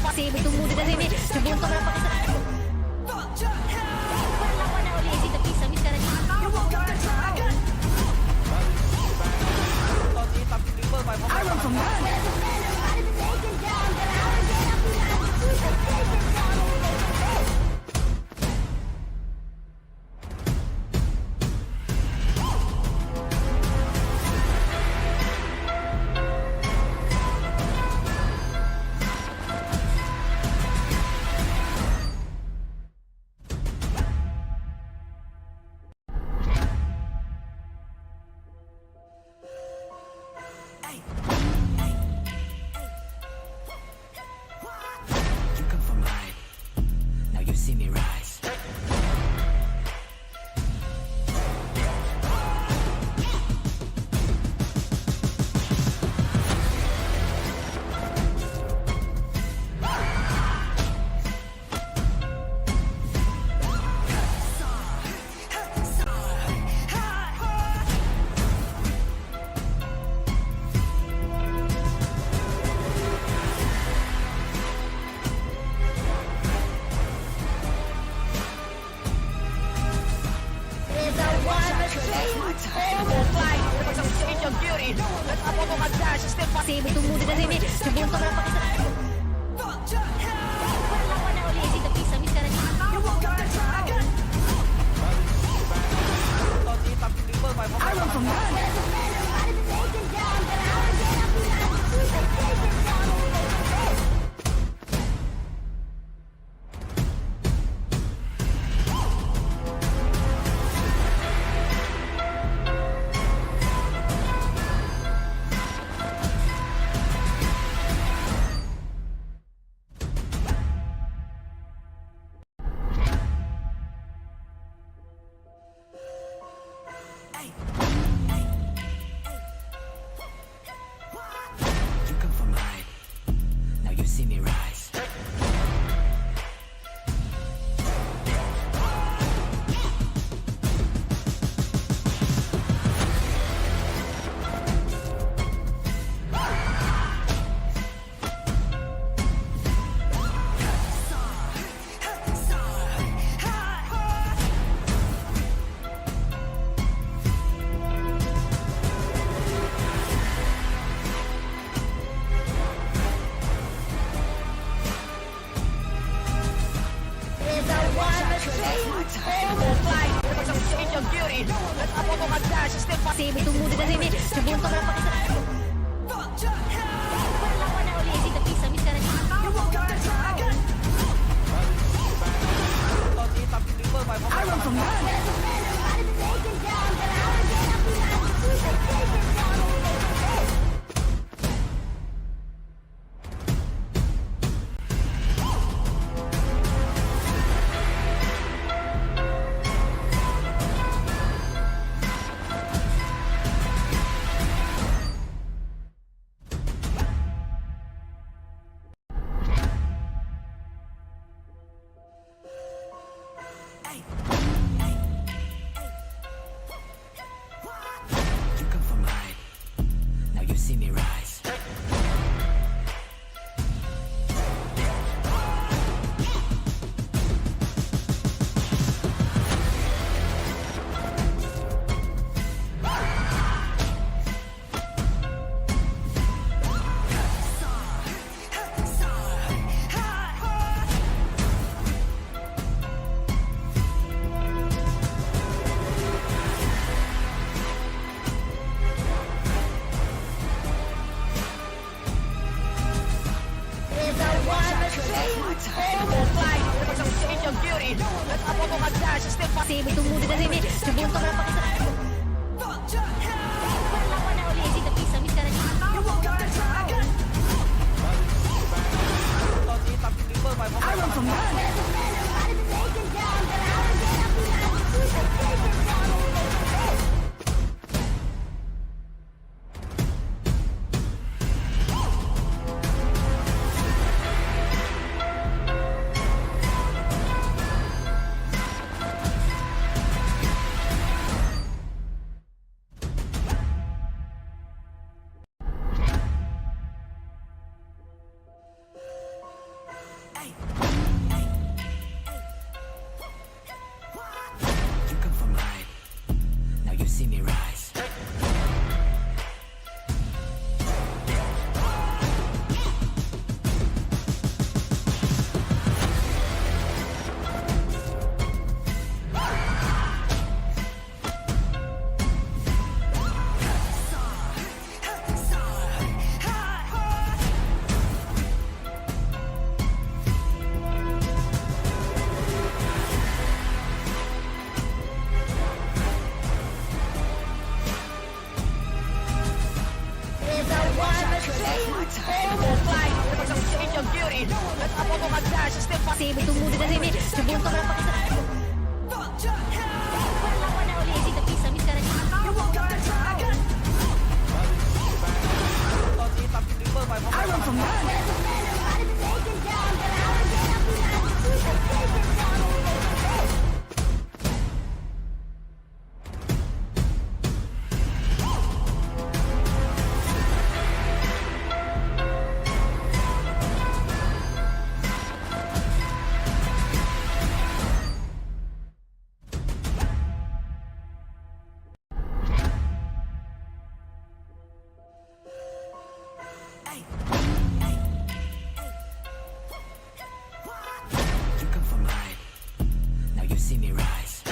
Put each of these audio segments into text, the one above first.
Masih bertumbuh di sini sebelum kau dapat kesenangan. Perlawanan oleh si tepi sambil sekarang ini. I run from that. Masih bertumbuh di sini sebelum kau dapat kesenangan. Perlawanan oleh si tepi sambil sekarang ini. I run from that. Masih bertumbuh di sini sebelum kau dapat kesenangan. Perlawanan oleh si tepi sambil sekarang ini. I run from that. Masih bertumbuh di sini sebelum kau dapat kesenangan. Perlawanan oleh si tepi sambil sekarang ini. I run from that. You come from mine. Now you see me rise. Masih bertunggu dengan ini. Sebelum kau mendapatkan perlawanan oleh Eddie, tapi Sami sekarang ini I run from none. You come from mine. Now you see me rise.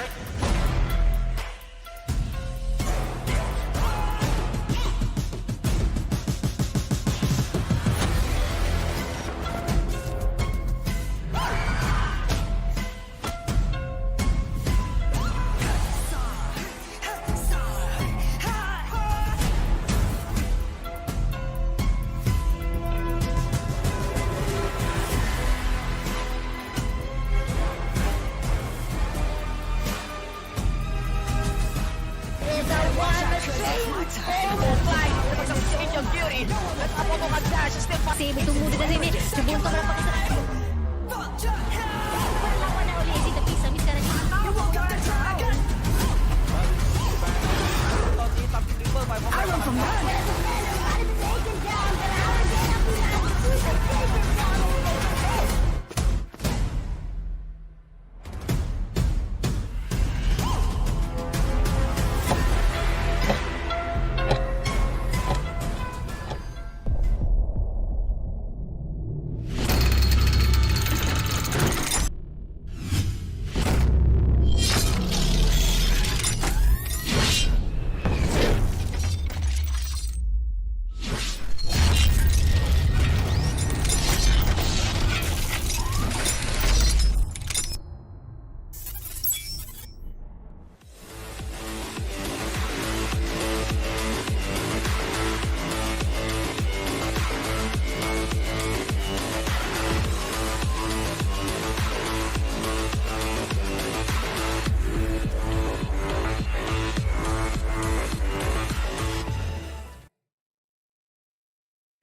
masih bertunggu dengan ini. Sebelum kau mendapatkan perlawanan oleh Eddie, tapi Sami sekarang ini I run from none.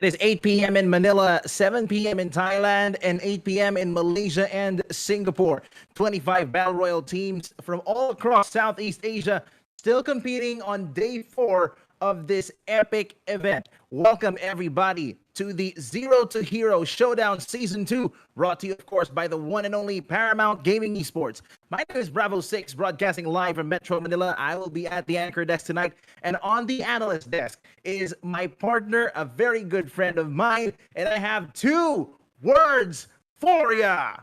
It is 8 p.m. in Manila, 7 p.m. in Thailand, and 8 p.m. in Malaysia and Singapore. 25 Battle Royale teams from all across Southeast Asia still competing on day 4 of this epic event. Welcome everybody to the Zero to Hero Showdown Season 2, brought to you, of course, by the one and only Paramount Gaming Esports. My name is Bravo 6, broadcasting live from Metro Manila. I will be at the anchor desk tonight, and on the analyst desk is my partner, a very good friend of mine, and I have 2 words for ya.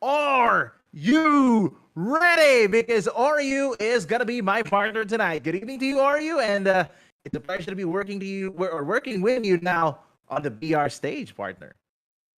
Are you ready? Because Ryu is gonna be my partner tonight. Good evening to you, Ryu, and it's a pleasure to be working with you now on the BR stage, partner.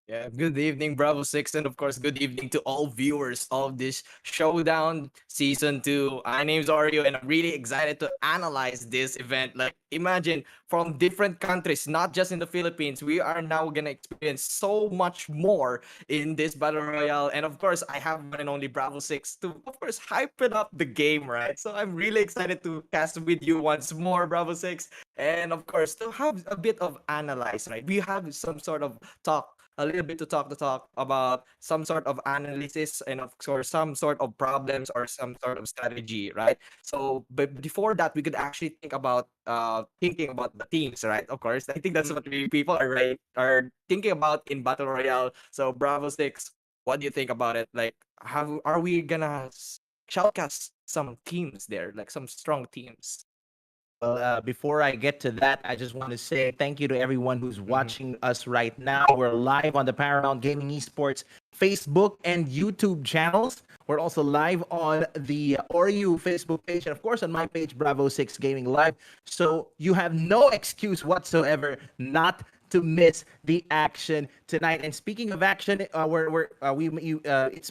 Yeah, good evening, Bravo 6, and of course, good evening to all viewers of this Showdown Season 2. My name's Oreo, and I'm really excited to analyze this event. Like, imagine, from different countries, not just in the Philippines, we are now gonna experience so much more in this Battle Royale. And of course, I have one and only Bravo 6 to, of course, hype it up the game, right? So I'm really excited to cast with you once more, Bravo 6. And of course, to have a bit of analyze, right? We have some sort of talk, a little bit to talk about some sort of analysis and of course some sort of problems or some sort of strategy, right? So but before that we could actually think about thinking about the teams, right? Of course, I think that's what we people are thinking about in Battle Royale. So Bravo 6, What do you think about it? Like, how are we gonna shoutcast some teams there, like some strong teams? Well, before I get to that, I just want to say thank you to everyone who's Mhm. watching us right now. We're live on the Paramount Gaming Esports Facebook and YouTube channels. We're also live on the ORU Facebook page and, of course, on my page, Bravo 6 Gaming Live. So you have no excuse whatsoever not to miss the action tonight. And speaking of action, it's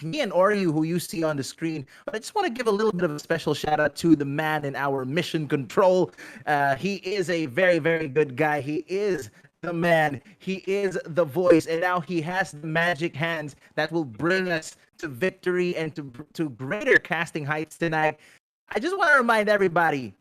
me and Oryu who you see on the screen. But I just want to give a little bit of a special shout out to the man in our mission control. He is a very, very good guy. He is the man. He is the voice, and now he has the magic hands that will bring us to victory and to greater casting heights tonight. I just want to remind everybody,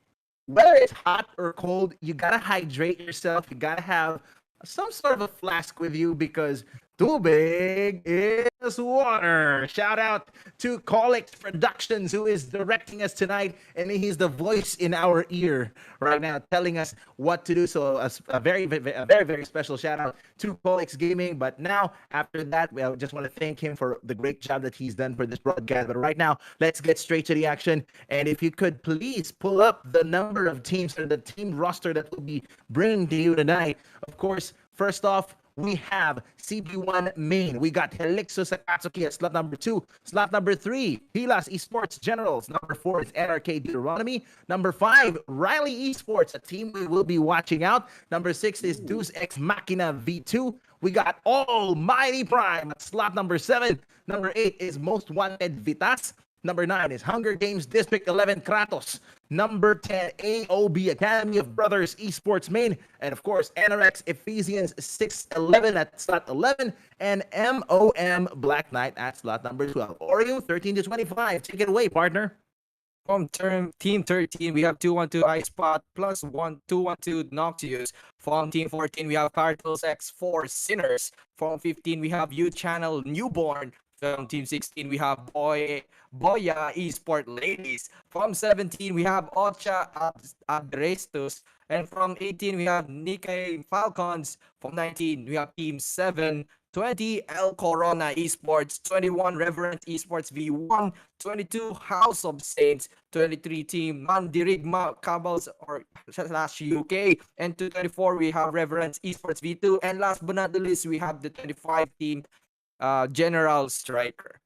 whether it's hot or cold, you gotta hydrate yourself. You gotta have some sort of a flask with you because too big is water. Shout out to Colix Productions, who is directing us tonight, and he's the voice in our ear right now, telling us what to do. So a very, very special shout out to Colix Gaming. But now, after that, I just want to thank him for the great job that he's done for this broadcast. But right now, let's get straight to the action. And if you could please pull up the number of teams or the team roster that we'll be bringing to you tonight. Of course, first off, we have CB1 main. We got HELIXUS AKATSUKI at slot number 2. Slot number 3, Hilas Esports Generals. Number 4 is NRK Deuteronomy. Number 5, Riley Esports, a team we will be watching out. Number 6 is DEUS X MAKINA V2. We got Almighty Prime at slot number 7. Number 8 is Most Wanted VITAS. Number 9 is Hunger Games District 11 KRATOS. Number 10, AOB Academy of Brothers Esports main. And of course, NRX EPHESIANS 611 at slot 11. And MOM Black Knight at slot number 12. Oreo 13 to 25. Take it away, partner. From team 13, we have 212 ISPOT plus 212 NOXIOUS. From team 14, we have KRATOS X4 Sinners. From 15, we have U Channel Newborn. From team 16, we have BOYA Esport Ladies. From 17, we have Ocha ADRASTOS. And from 18, we have Nikkei Falcons. From 19, we have team 7. 20, El Corona Esports. 21, Reverent Esports V1. 22, House of Saints. 23, team Mandirigma CABALS or /UK. And 24, we have Reverence Esports V2. And last but not the least, we have the 25 team General Striker.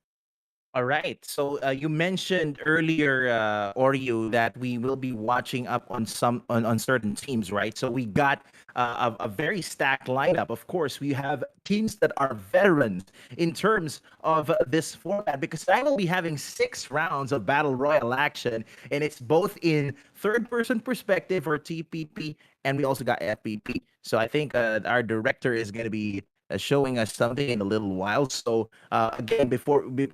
All right. So you mentioned earlier, Oreo, that we will be watching up on on certain teams, right? So we got a very stacked lineup. Of course, we have teams that are veterans in terms of this format because I will be having 6 rounds of Battle Royale action, and it's both in third-person perspective or TPP, and we also got FPP. So I think our director is going to be showing us something in a little while. So again,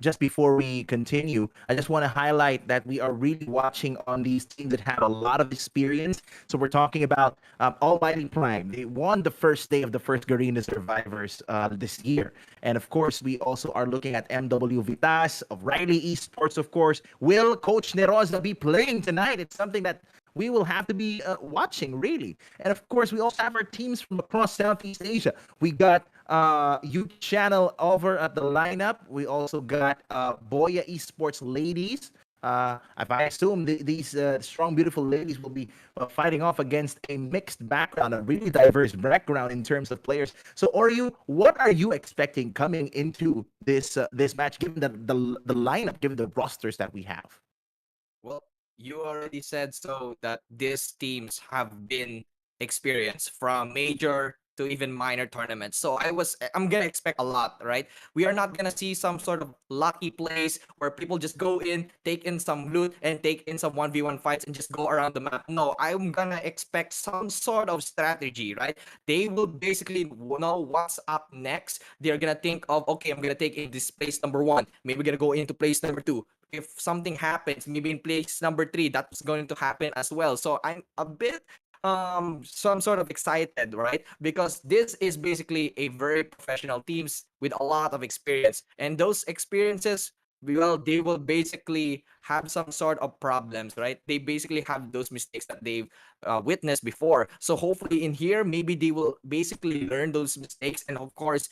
just before we continue, I just want to highlight that we are really watching on these teams that have a lot of experience. So we're talking about Almighty Prime. They won the first day of the first Garena Survivors this year. And of course, we also are looking at MW Vitas, of Riley Esports, of course. Will Coach Neroza be playing tonight? It's something that we will have to be watching, really. And of course, we also have our teams from across Southeast Asia. We got U Channel over at the lineup. We also got BOYA Esports Ladies. If I assume these strong, beautiful ladies will be fighting off against a mixed background, a really diverse background in terms of players. So, Oryu, what are you expecting coming into this match, given the lineup, given the rosters that we have? Well, you already said so that these teams have been experienced from major to even minor tournaments. So I'm gonna expect a lot, right? We are not gonna see some sort of lucky plays where people just go in, take in some loot, and take in some 1v1 fights and just go around the map. No, I'm gonna expect some sort of strategy, right? They will basically know what's up next. They're gonna think of, okay, I'm gonna take in this place number 1. Maybe we're gonna go into place number 2. If something happens, maybe in place number 3, that's going to happen as well. So I'm a bit some sort of excited, right? Because this is basically a very professional teams with a lot of experience, and those experiences, well, they will basically have some sort of problems, right? They basically have those mistakes that they've witnessed before. So hopefully in here, maybe they will basically learn those mistakes and of course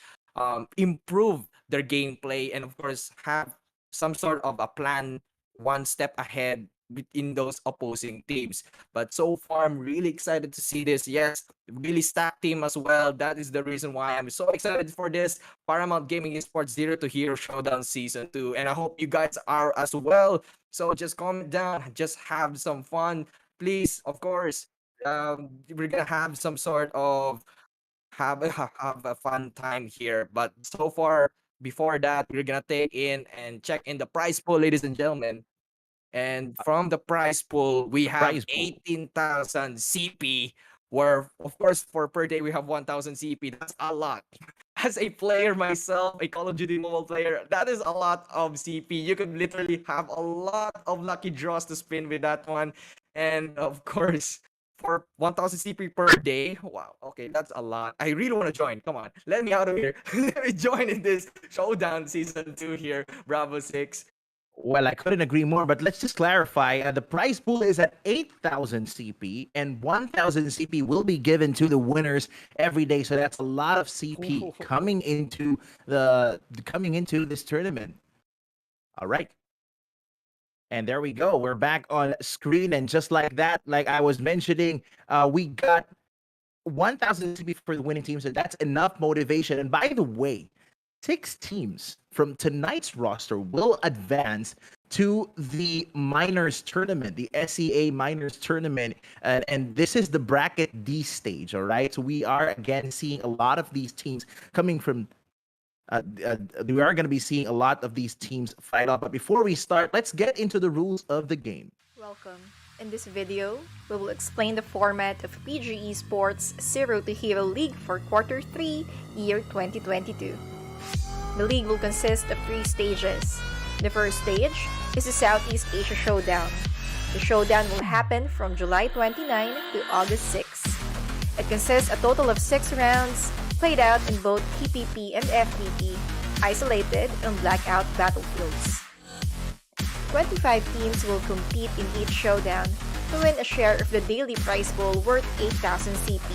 improve their gameplay, and of course have some sort of a plan one step ahead in those opposing teams. But so far, I'm really excited to see this. Yes, really stacked team as well. That is the reason why I'm so excited for this Paramount Gaming Esports Zero to Hero Showdown Season 2. And I hope you guys are as well. So just comment down, just have some fun. Please, of course, we're gonna have some sort of have a fun time here. But so far, before that, we're gonna take in and check in the prize pool, ladies and gentlemen. And from the prize pool, we have Prize pool. 18,000 CP. Where, of course, for per day, we have 1,000 CP. That's a lot. As a player myself, a Call of Duty mobile player, that is a lot of CP. You could literally have a lot of lucky draws to spin with that one. And of course, for 1,000 CP per day, wow, okay, that's a lot. I really want to join. Come on, let me out of here. Let me join in this Showdown Season 2 here, Bravo 6. Well, I couldn't agree more, but let's just clarify. The prize pool is at 8,000 CP, and 1,000 CP will be given to the winners every day. So that's a lot of CP coming into this tournament. All right. And there we go. We're back on screen, and just like that, like I was mentioning, we got 1,000 CP for the winning team, so that's enough motivation. And by the way, 6 teams from tonight's roster will advance to the minors tournament, the SEA minors tournament, and this is the bracket D stage. All right, so we are again seeing a lot of these teams coming from. We are going to be seeing a lot of these teams fight off. But before we start, let's get into the rules of the game. Welcome. In this video, we will explain the format of PG Esports Zero to Hero League for Quarter 3, year 2022. The league will consist of 3 stages. The first stage is the Southeast Asia Showdown. The showdown will happen from July 29 to August 6. It consists a total of 6 rounds, played out in both PPP and FPP, isolated and blackout battlefields. 25 teams will compete in each showdown to win a share of the daily prize pool worth 8,000 CP.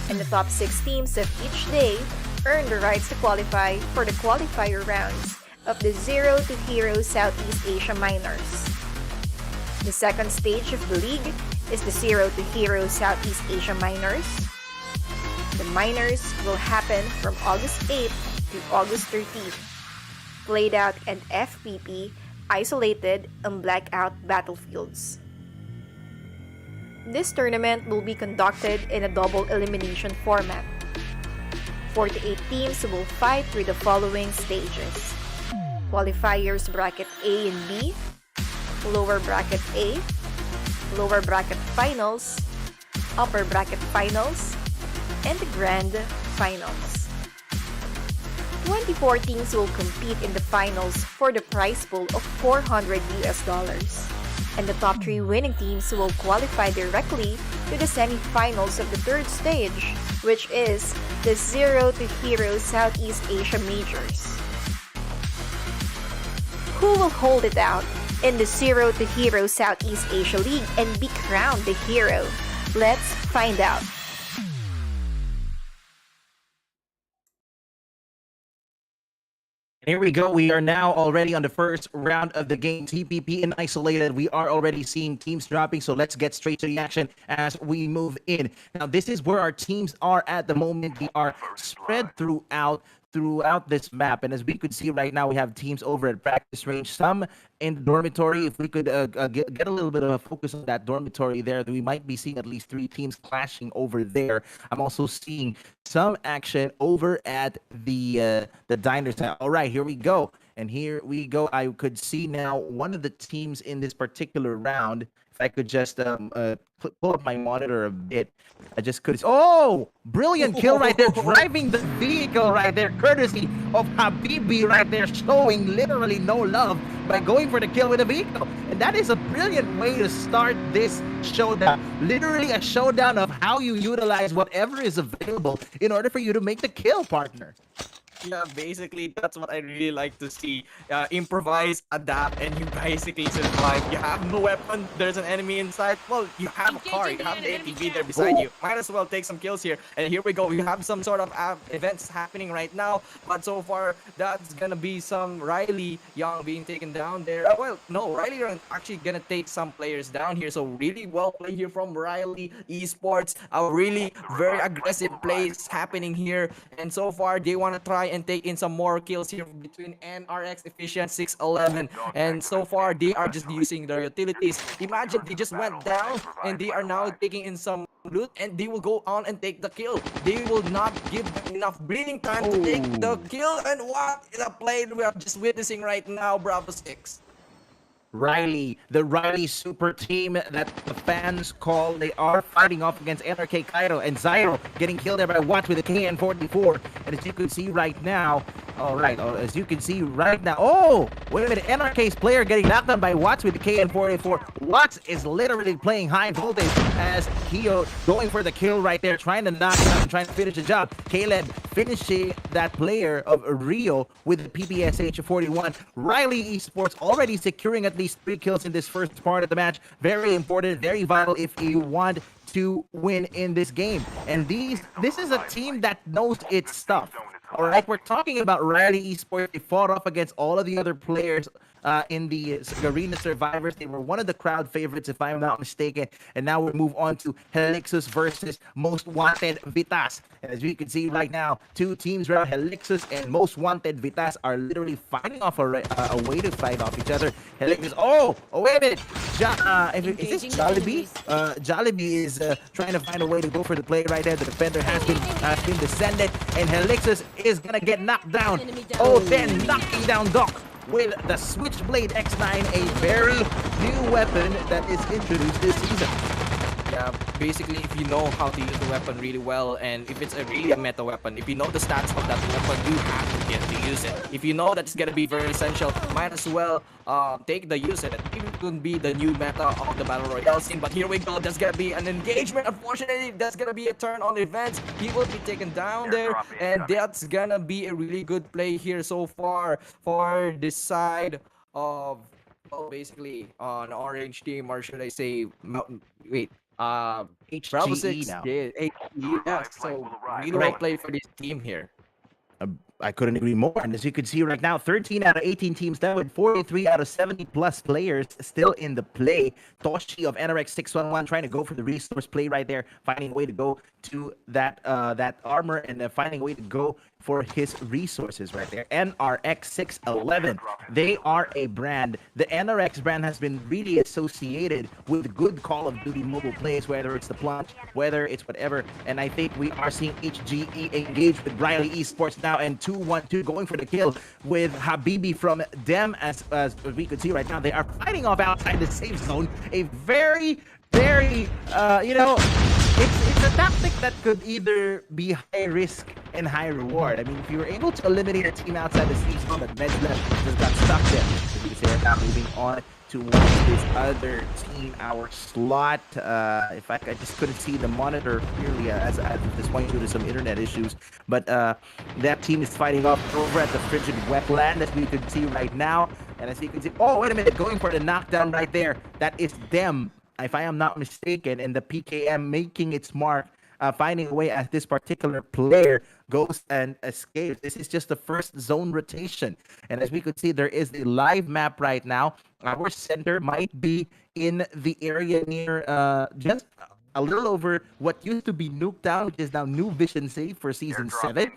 And the top 6 teams of each day earn the rights to qualify for the qualifier rounds of the Zero to Hero Southeast Asia Minors. The second stage of the league is the Zero to Hero Southeast Asia Minors. The Minors will happen from August 8th to August 13th, played out in FPP, isolated and blackout battlefields. This tournament will be conducted in a double elimination format. 48 teams will fight through the following stages: Qualifiers Bracket A and B, Lower Bracket A, Lower Bracket Finals, Upper Bracket Finals, and the Grand Finals. 24 teams will compete in the finals for the prize pool of $400 and the top 3 winning teams will qualify directly to the semi-finals of the third stage, which is the Zero to Hero Southeast Asia Majors. Who will hold it out in the Zero to Hero Southeast Asia League and be crowned the hero? Let's find out. Here we go. We are now already on the first round of the game. TPP and isolated. We are already seeing teams dropping, so let's get straight to the action as we move in. Now, this is where our teams are at the moment. They are spread throughout this map, and as we could see right now, we have teams over at practice range, some in the dormitory. If we could get a little bit of a focus on that dormitory there, we might be seeing at least 3 teams clashing over there. I'm also seeing some action over at the diners. All right, here we go. And here we go. I could see now one of the teams in this particular round. If I could just pull up my monitor a bit, I just could. Oh, brilliant kill right there, driving the vehicle right there, courtesy of Habibi right there, showing literally no love by going for the kill with a vehicle. And that is a brilliant way to start this showdown. Literally a showdown of how you utilize whatever is available in order for you to make the kill, partner. Yeah, basically, that's what I really like to see. Improvise, adapt, and you basically survive. You have no weapon, there's an enemy inside. Well, you have a car, you have the ATV there beside you. Might as well take some kills here. And here we go. We have some sort of events happening right now. But so far, that's gonna be some Riley Young being taken down there. Well, no, Riley Young actually gonna take some players down here. So really well played here from Riley Esports. A really very aggressive plays happening here. And so far, they want to try and take in some more kills here between NRX, Efficient, 611. And so far, they are just using their utilities. Imagine they just went down and they are now taking in some loot and they will go on and take the kill. They will not give them enough breathing time to take the kill. And what is a play we are just witnessing right now, Bravo 6? Riley, the Riley super team that the fans call, they are fighting off against NRK Kaito and Zyro getting killed there by Watts with a KN44. And as you can see right now, as you can see right now, wait a minute, NRK's player getting knocked down by Watts with the KN44. Watts is literally playing high voltage as Kyo going for the kill right there, trying to knock him out and trying to finish the job. Caleb finishing that player of Rio with the PPSH 41. Riley Esports already securing at least 3 kills in this first part of the match. Very important, very vital if you want to win in this game. And this is a team that knows its stuff. All right, we're talking about Riley Esports. They fought off against all of the other players in the Arena Survivors. They were one of the crowd favorites, if I'm not mistaken. And now we move on to HELIXUS versus Most Wanted VITAS. And as you can see right now, 2 teams around HELIXUS and Most Wanted VITAS are literally fighting off a way to fight off each other. HELIXUS, wait a minute. Is this Jollibee? Jollibee is trying to find a way to go for the play right there. The defender has been descended, and HELIXUS is gonna get knocked down. Then knocking down Doc with the Switchblade X9, a very new weapon that is introduced this season. Yeah, basically, if you know how to use the weapon really well, and if it's really a meta weapon, if you know the stats of that weapon, you have to get to use it. If you know that it's gonna be very essential, might as well take the use of it. It could be the new meta of the Battle Royale scene. But here we go, there's gonna be an engagement. Unfortunately, that's gonna be a turn on events. He will be taken down there, and that's gonna be a really good play here so far for this side of, well, basically an orange team, or should I say, Bravo 6 now. Yeah, HGE, yeah, so really well played for this team here. I couldn't agree more. And as you can see right now, 13 out of 18 teams down with 43 out of 70 plus players still in the play. Toshi of NRX 611 trying to go for the resource play right there, finding a way to go to that armor and finding a way to go for his resources right there. NRX 611, they are a brand. The NRX brand has been really associated with good Call of Duty mobile plays, whether it's the plunge, whether it's whatever. And I think we are seeing HGE engage with Riley Esports now, and 2-1-2 going for the kill with Habibi from Dem. As we could see right now, they are fighting off outside the safe zone. A very, it's a tactic that could either be high risk and high reward. I mean, if you were able to eliminate a team outside the safe zone, but Medlem just got stuck there. So you can see right now, moving on towards this other team, our slot. In fact, I just couldn't see the monitor clearly as at this point due to some internet issues. But that team is fighting off over at the frigid wetland, as we can see right now. And as you can see, wait a minute, going for the knockdown right there. That is them, if I am not mistaken, and the PKM making its mark, finding a way as this particular player goes and escapes. This is just the first zone rotation. And as we could see, there is a live map right now. Our center might be in the area near just a little over what used to be Nuketown, which is now New Vision City for Season 7.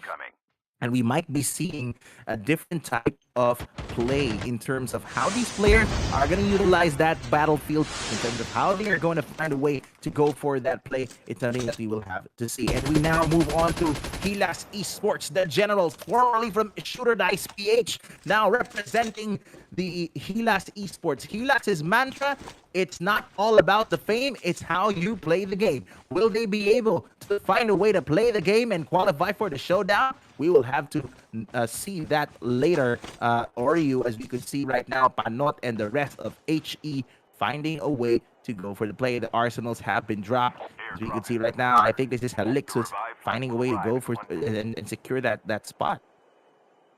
And we might be seeing a different type of play in terms of how these players are going to utilize that battlefield, in terms of how they are going to find a way to go for that play. It's something that we will have to see. And we now move on to HELIXUS Esports, the Generals, formerly from Shooter Dice PH, now representing the HELIXUS Esports. HELIXUS's mantra: it's not all about the fame, it's how you play the game. Will they be able to find a way to play the game and qualify for the showdown? We will have to see that later. Oryu, as we could see right now, Panot and the rest of HE finding a way to go for the play. The arsenals have been dropped. As we can see right now, I think this is HELIXUS finding a way to go for and secure that spot.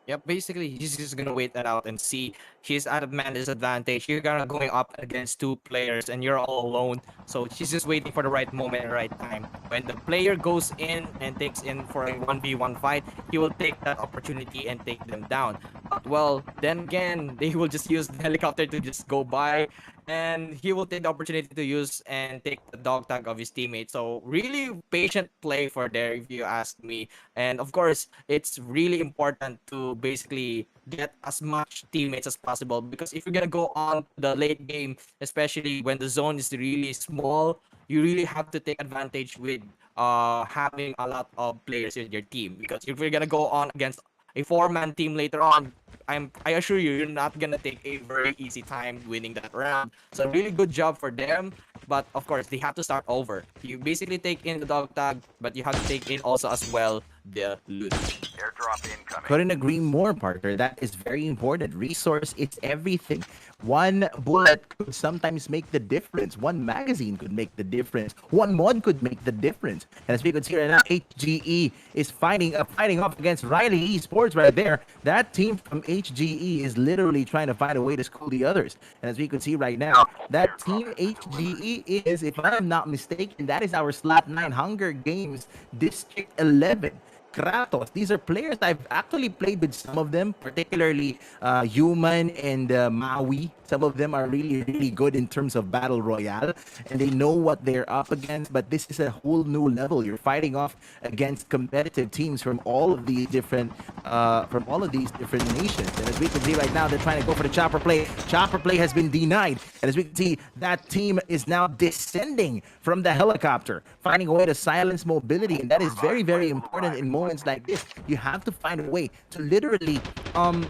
Yep, basically he's just gonna wait that out and see. He's at a man disadvantage. You're gonna going up against two players and you're all alone. So she's just waiting for the right moment and right time. When the player goes in and takes in for a 1v1 fight, he will take that opportunity and take them down. But well, then again, they will just use the helicopter to just go by, and he will take the opportunity to use and take the dog tag of his teammate. So really patient play for there, if you ask me. And of course, it's really important to basically get as much teammates as possible, because if you're gonna go on to the late game, especially when the zone is really small, you really have to take advantage with having a lot of players in your team. Because if you're gonna go on against a four-man team later on, I assure you, you're not gonna take a very easy time winning that round. So really good job for them. But of course, they have to start over. You basically take in the dog tag, but you have to take in also as well the loot. Airdrop incoming. Couldn't agree more, partner. That is very important. Resource, it's everything. One bullet could sometimes make the difference. One magazine could make the difference. One mod could make the difference. And as we can see right now, HGE is fighting off against Riley Esports right there. That team from HGE is literally trying to find a way to school the others. And as we can see right now, that team HGE is, if I'm not mistaken, that is our slot 9 Hunger Games District 11. KRATOS. These are players I've actually played with some of them, particularly Human and Maui. Some of them are really, really good in terms of Battle Royale, and they know what they're up against, but this is a whole new level. You're fighting off against competitive teams from all of these different nations. And as we can see right now, they're trying to go for the chopper play. Chopper play has been denied. And as we can see, that team is now descending from the helicopter, finding a way to silence mobility. And that is very, very important in moments like this. You have to find a way to literally, oh,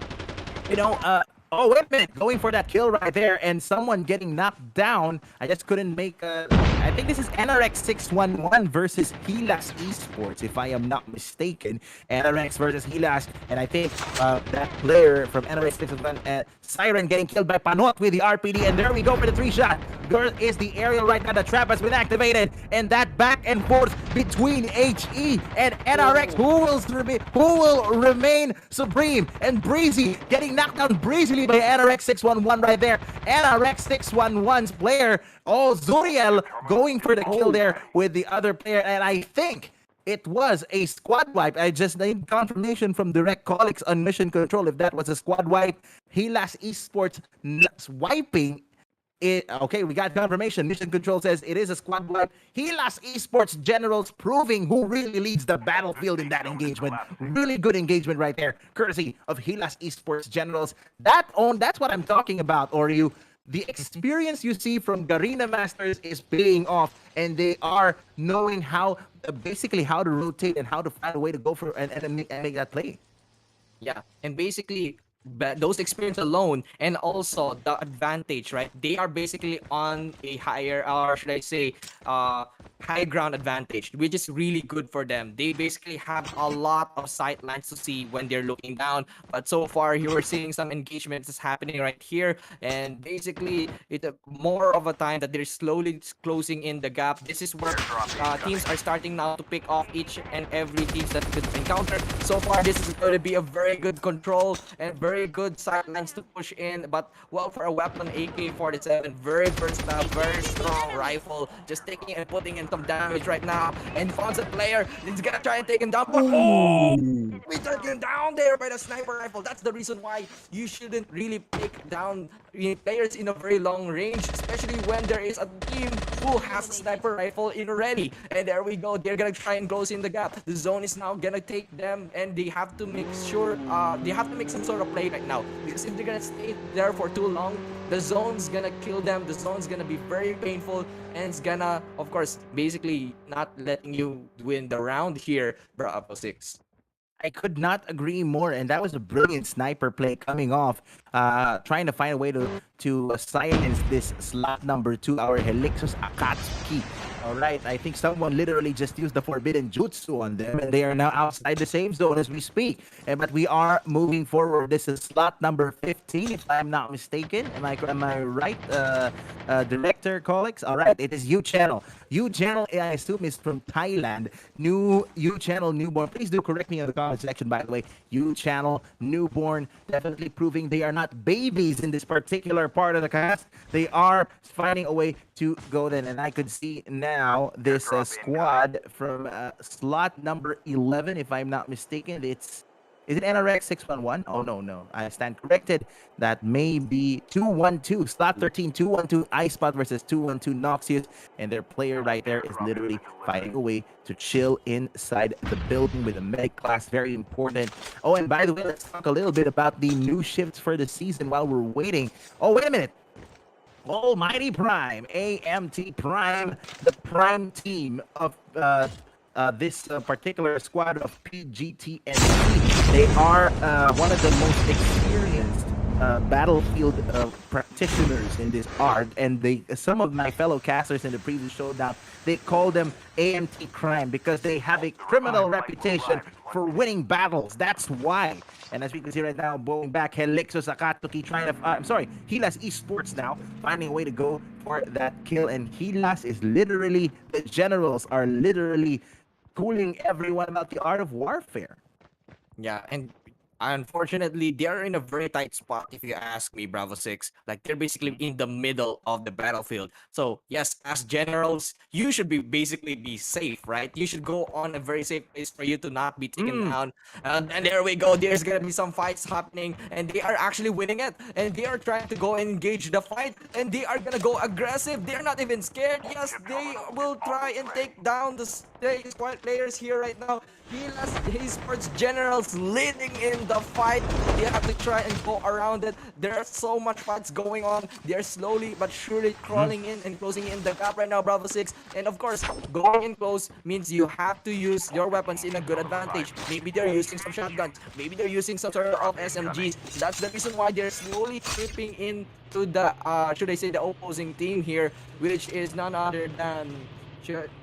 wait a minute. Going for that kill right there and someone getting knocked down. I just couldn't make I think this is NRX 611 versus HELIXUS Esports, if I am not mistaken. NRX versus HELIXUS. And I think that player from NRX 611, Siren, getting killed by Panot with the RPD. And there we go for the 3-shot. There is the aerial right now. The trap has been activated. And that back and forth between HE and NRX. Who will remain supreme? And Breezy getting knocked down breezily by NRX 611 right there. NRX 611's player, Zuriel, going for the kill there with the other player. And I think it was a squad wipe. I just need confirmation from direct colleagues on mission control if that was a squad wipe. HELIXUS Esports wiping it. Okay, we got confirmation. Mission control says it is a squad wipe. HELIXUS Esports generals proving who really leads the battlefield in that engagement. Really good engagement right there, courtesy of HELIXUS Esports generals. That's what I'm talking about, Oryu. The experience you see from Garena Masters is paying off, and they are knowing how how to rotate and how to find a way to go for and make that play. Yeah, and basically those experience alone, and also the advantage, right? They are basically on a higher, or should I say, high ground advantage, which is really good for them. They basically have a lot of sight lines to see when they're looking down. But so far, you are seeing some engagements is happening right here, and basically it's more of a time that they're slowly closing in the gap. This is where teams are starting now to pick off each and every teams that could encounter. So far, this is going to be a very good control and very good sidelines to push in. But well, for a weapon, AK-47, very versatile, very strong rifle, just taking and putting in some damage right now. And finds a player, he's gonna try and take him down, but we took him down there by the sniper rifle. That's the reason why you shouldn't really pick down players in a very long range, especially when there is a team who has a sniper rifle in already. And there we go, they're gonna try and close in the gap. The zone is now gonna take them, and they have to make sure they have to make some sort of play right now, because if they're gonna stay there for too long, the zone's gonna kill them. The zone's gonna be very painful, and it's gonna, of course, basically not letting you win the round here, Bravo 6. I could not agree more, and that was a brilliant sniper play coming off, trying to find a way to silence this slot number 2, our HELIXUS AKATSUKI. All right, I think someone literally just used the forbidden jutsu on them, and they are now outside the safe zone as we speak. But we are moving forward. This is slot number 15, if I'm not mistaken. Am I right, Director? Chapter, Colix? All right, it is U Channel. U Channel, I assume, is from Thailand. New U Channel Newborn. Please do correct me in the comment section, by the way. U Channel Newborn, definitely proving they are not babies in this particular part of the cast. They are finding a way to go then. And I could see now this squad from slot number 11, if I'm not mistaken. Is it NRX 611? Oh, no. I stand corrected. That may be 212. Slot 13, 212 ISPOT versus 212 NOXIOUS. And their player right there is literally finding a way to chill inside the building with a medic class. Very important. Oh, and by the way, let's talk a little bit about the new shifts for the season while we're waiting. Oh, wait a minute. Almighty Prime, AMT Prime, the Prime team of this particular squad of PGTNC. They are one of the most experienced battlefield practitioners in this art, and some of my fellow casters in the previous showdown, they call them AMT Crime because they have a criminal reputation for winning battles. That's why. And as we can see right now, going back, HELIXUS, AKATSUKI trying to, HELIXUS ESPORTS now, finding a way to go for that kill. And HELIXUS is literally, the generals are literally cooling everyone about the art of warfare. Yeah, and unfortunately, they're in a very tight spot, if you ask me, Bravo 6. Like, they're basically in the middle of the battlefield. So, yes, as generals, you should basically be safe, right? You should go on a very safe place for you to not be taken down. And there we go. There's gonna be some fights happening, and they are actually winning it. And they are trying to go and engage the fight, and they are gonna go aggressive. They're not even scared. Yes, they will try and take down the squad players here right now. HELIXUS esports generals leading in the fight. They have to try and go around it. There are so much fights going on. They are slowly but surely crawling in and closing in the gap right now, Bravo 6. And of course, going in close means you have to use your weapons in a good advantage. Maybe they're using some shotguns. Maybe they're using some sort of SMGs. So that's the reason why they're slowly creeping into the, should I say, the opposing team here, which is none other than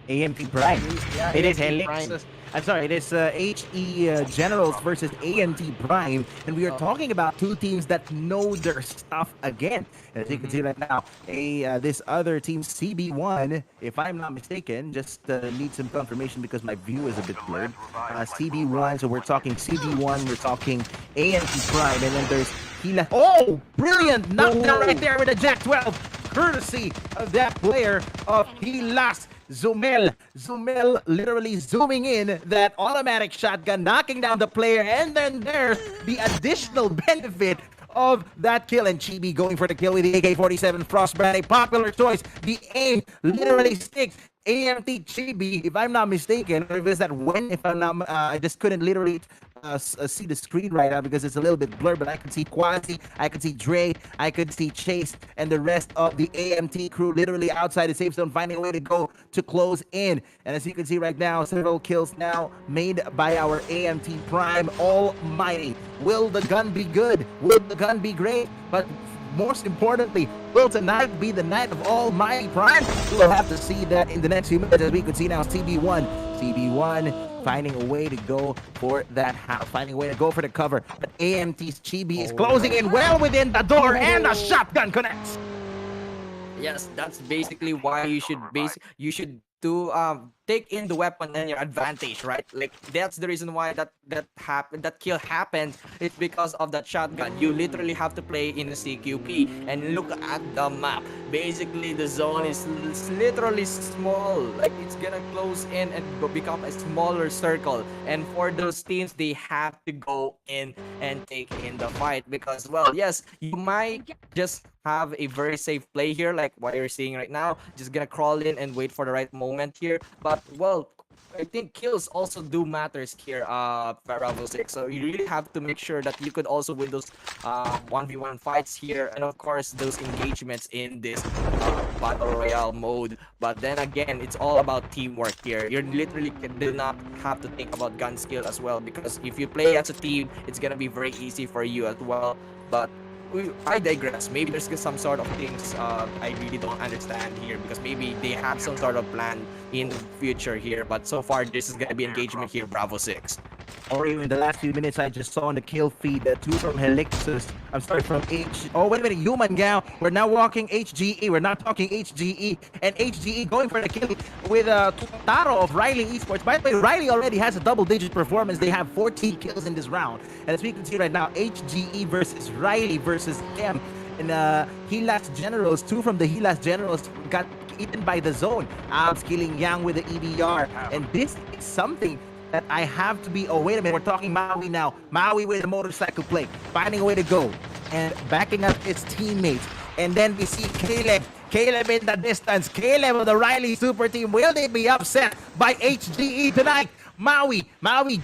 AMT Prime. Yeah, it is AMT HELIXUS. I'm sorry, it is HE Generals versus AMT Prime, and we are talking about two teams that know their stuff again. As you can see right now, this other team, CB1, if I'm not mistaken, just need some confirmation because my view is a bit blurred. CB1, so we're talking CB1, we're talking AMT Prime, and then there's HELIXUS. Oh, brilliant knockdown right there with a Jack 12, courtesy of that player of HELIXUS. Zumel literally zooming in that automatic shotgun, knocking down the player, and then there's the additional benefit of that kill, and Chibi going for the kill with the AK-47 Frostbrand, a popular choice. The aim literally sticks. AMT Chibi, if I'm not mistaken, or if it's that when, if I'm not, I just couldn't literally see the screen right now because it's a little bit blurred, but I can see Quasi, I can see Dre, I can see Chase, and the rest of the AMT crew literally outside the safe zone, finding a way to go to close in. And as you can see right now, several kills now made by our AMT Prime Almighty. Will the gun be good? Will the gun be great? But most importantly, will tonight be the night of Almighty Prime? We'll have to see that in the next few minutes. As we can see now, CB1 finding a way to go for that house, finding a way to go for the cover. But AMT's Chibi is closing in well within the door, and a shotgun connects. Yes, that's basically why you should take in the weapon and your advantage, right? Like, that's the reason why that kill happened. It's because of that shotgun. You literally have to play in a CQP and look at the map. Basically, the zone is literally small. Like, it's gonna close in and become a smaller circle. And for those teams, they have to go in and take in the fight because, well, yes, you might just have a very safe play here, like what you're seeing right now. Just gonna crawl in and wait for the right moment here. But, well, I think kills also do matters here, Bravo 6. So you really have to make sure that you could also win those 1v1 fights here, and of course those engagements in this battle royale mode. But then again, it's all about teamwork here. You literally do not have to think about gun skill as well, because if you play as a team, it's gonna be very easy for you as well. But I digress. Maybe there's some sort of things I really don't understand here, because maybe they have some sort of plan in the future here. But so far, this is gonna be engagement here, Bravo 6. Or even in the last few minutes, I just saw on the kill feed that two from HELIXUS. I'm sorry, from H. Oh, wait a minute, Human Gal. We're now walking HGE. We're not talking HGE. And HGE going for the kill with Taro of Riley Esports. By the way, Riley already has a double-digit performance. They have 14 kills in this round. And as we can see right now, HGE versus Riley versus them. And Helas Generals, two from the Helas Generals got eaten by the zone. Abs killing Yang with the EBR. And this is something that I have to be. Oh, wait a minute. We're talking Maui now. Maui with a motorcycle play, finding a way to go and backing up its teammates. And then we see Caleb. Caleb in the distance. Caleb of the Riley Super Team. Will they be upset by HGE tonight? Maui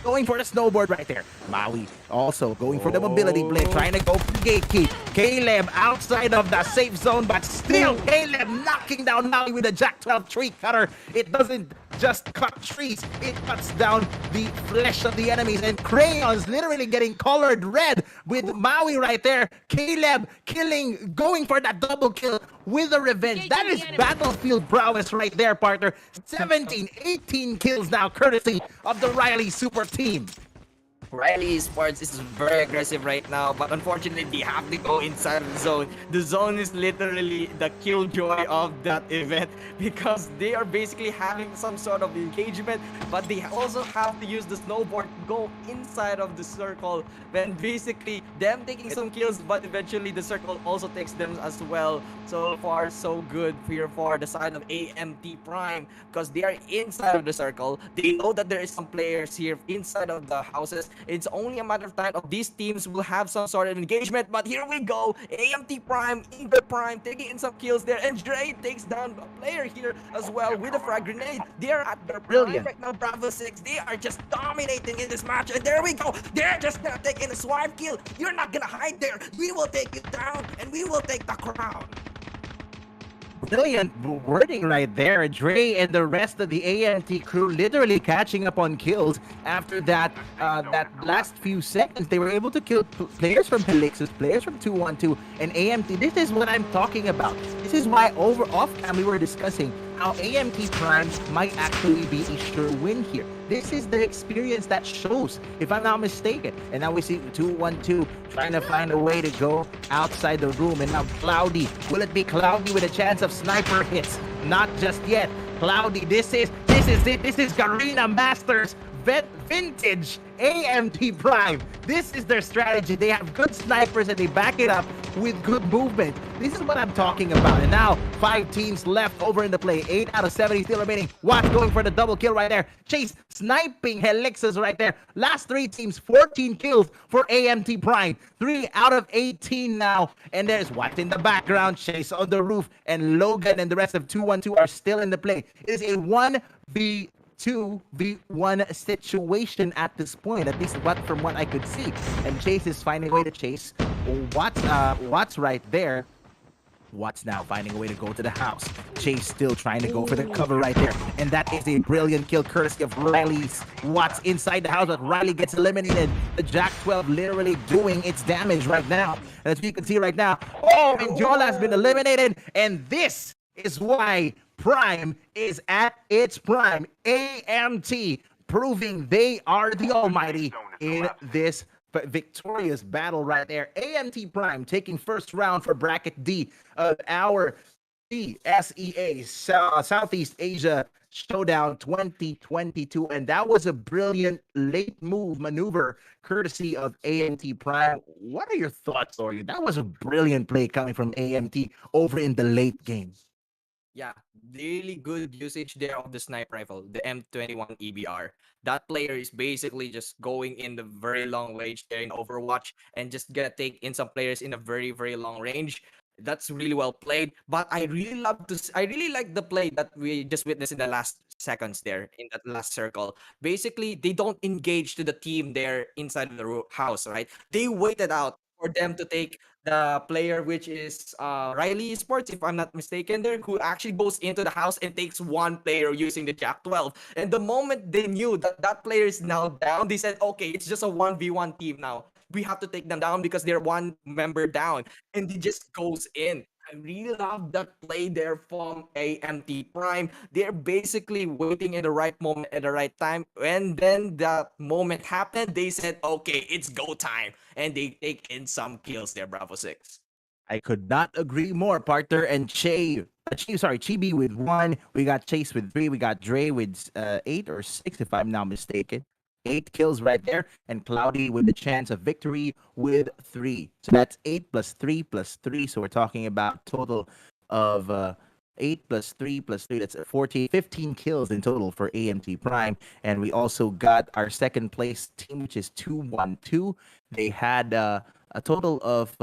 going for the snowboard right there. Maui also going for the mobility play, trying to go for gatekeep. Caleb outside of the safe zone, but still Caleb knocking down Maui with a Jack 12 tree cutter. It doesn't just cut trees, it cuts down the flesh of the enemies, and Crayons literally getting colored red with Maui right there. Caleb going for that double kill with a revenge. That is battlefield prowess right there, partner. 17, 18 kills now, courtesy of the Riley Super Team. Riley Esports is very aggressive right now, but unfortunately they have to go inside of the zone. The zone is literally the killjoy of that event because they are basically having some sort of engagement, but they also have to use the snowboard to go inside of the circle, when basically them taking some kills, but eventually the circle also takes them as well. So far so good here for the side of AMT Prime, because they are inside of the circle. They know that there is some players here inside of the houses. It's only a matter of time of these teams will have some sort of engagement, but here we go. AMT Prime, Inter Prime taking in some kills there, and Dre takes down a player here as well with a frag grenade. They are at their prime right now. Bravo 6, they are just dominating in this match, and there we go. They're just gonna take in a swipe kill. You're not gonna hide there. We will take you down, and we will take the crown. Brilliant wording right there. Dre and the rest of the AMT crew literally catching up on kills after that last few seconds. They were able to kill players from HELIXUS, players from 212, and AMT. This is what I'm talking about. This is why off-cam we were discussing how AMT Prime might actually be a sure win here. This is the experience that shows, if I'm not mistaken. And now we see 212 trying to find a way to go outside the room. And now Cloudy. Will it be Cloudy with a chance of sniper hits? Not just yet. Cloudy, this is it. This is Garena Masters vintage AMT Prime. This is their strategy. They have good snipers and they back it up with good movement. This is what I'm talking about. And now 5 teams left over in the play. 8 out of 70 still remaining. Watch going for the double kill right there. Chase sniping HELIXUS right there. Last 3 teams, 14 kills for AMT Prime. 3 out of 18 now. And there's Watch in the background. Chase on the roof. And Logan and the rest of 212 are still in the play. It is a 1v1 situation at this point, at least from what I could see. And Chase is finding a way to chase. Watts right there. Watts now finding a way to go to the house. Chase still trying to go for the cover right there. And that is a brilliant kill courtesy of Riley's. Watts inside the house, but Riley gets eliminated. The Jack 12 literally doing its damage right now. And as you can see right now, Menjola has been eliminated. And this is why Prime is at its prime. AMT proving they are the almighty in this victorious battle right there. AMT Prime taking first round for bracket D of our CSEA Southeast Asia Showdown 2022, and that was a brilliant late move maneuver courtesy of AMT Prime. What are your thoughts, Ori? That was a brilliant play coming from AMT over in the late game. Yeah, really good usage there of the sniper rifle, the M21 EBR. That player is basically just going in the very long range there in Overwatch and just gonna take in some players in a very, very long range. That's really well played. But I really like the play that we just witnessed in the last seconds there in that last circle. Basically, they don't engage to the team there inside of the house, right? They waited out for them to take the player, which is Riley Esports, if I'm not mistaken there, who actually goes into the house and takes one player using the Jack 12. And the moment they knew that that player is now down, they said, okay, it's just a 1v1 team now. We have to take them down because they're one member down. And he just goes in. I really love that play there from AMT Prime. They're basically waiting in the right moment at the right time. And then that moment happened, they said, okay, it's go time. And they take in some kills there, Bravo 6. I could not agree more, partner. And Chibi with 1. We got Chase with 3. We got Dre with 8 or 6, if I'm not mistaken. 8 kills right there, and Cloudy with the chance of victory with 3. So that's 8 plus 3 plus 3. So we're talking about total of 8 plus 3 plus 3. That's 15 kills in total for AMT Prime. And we also got our second place team, which is 212. They had a total of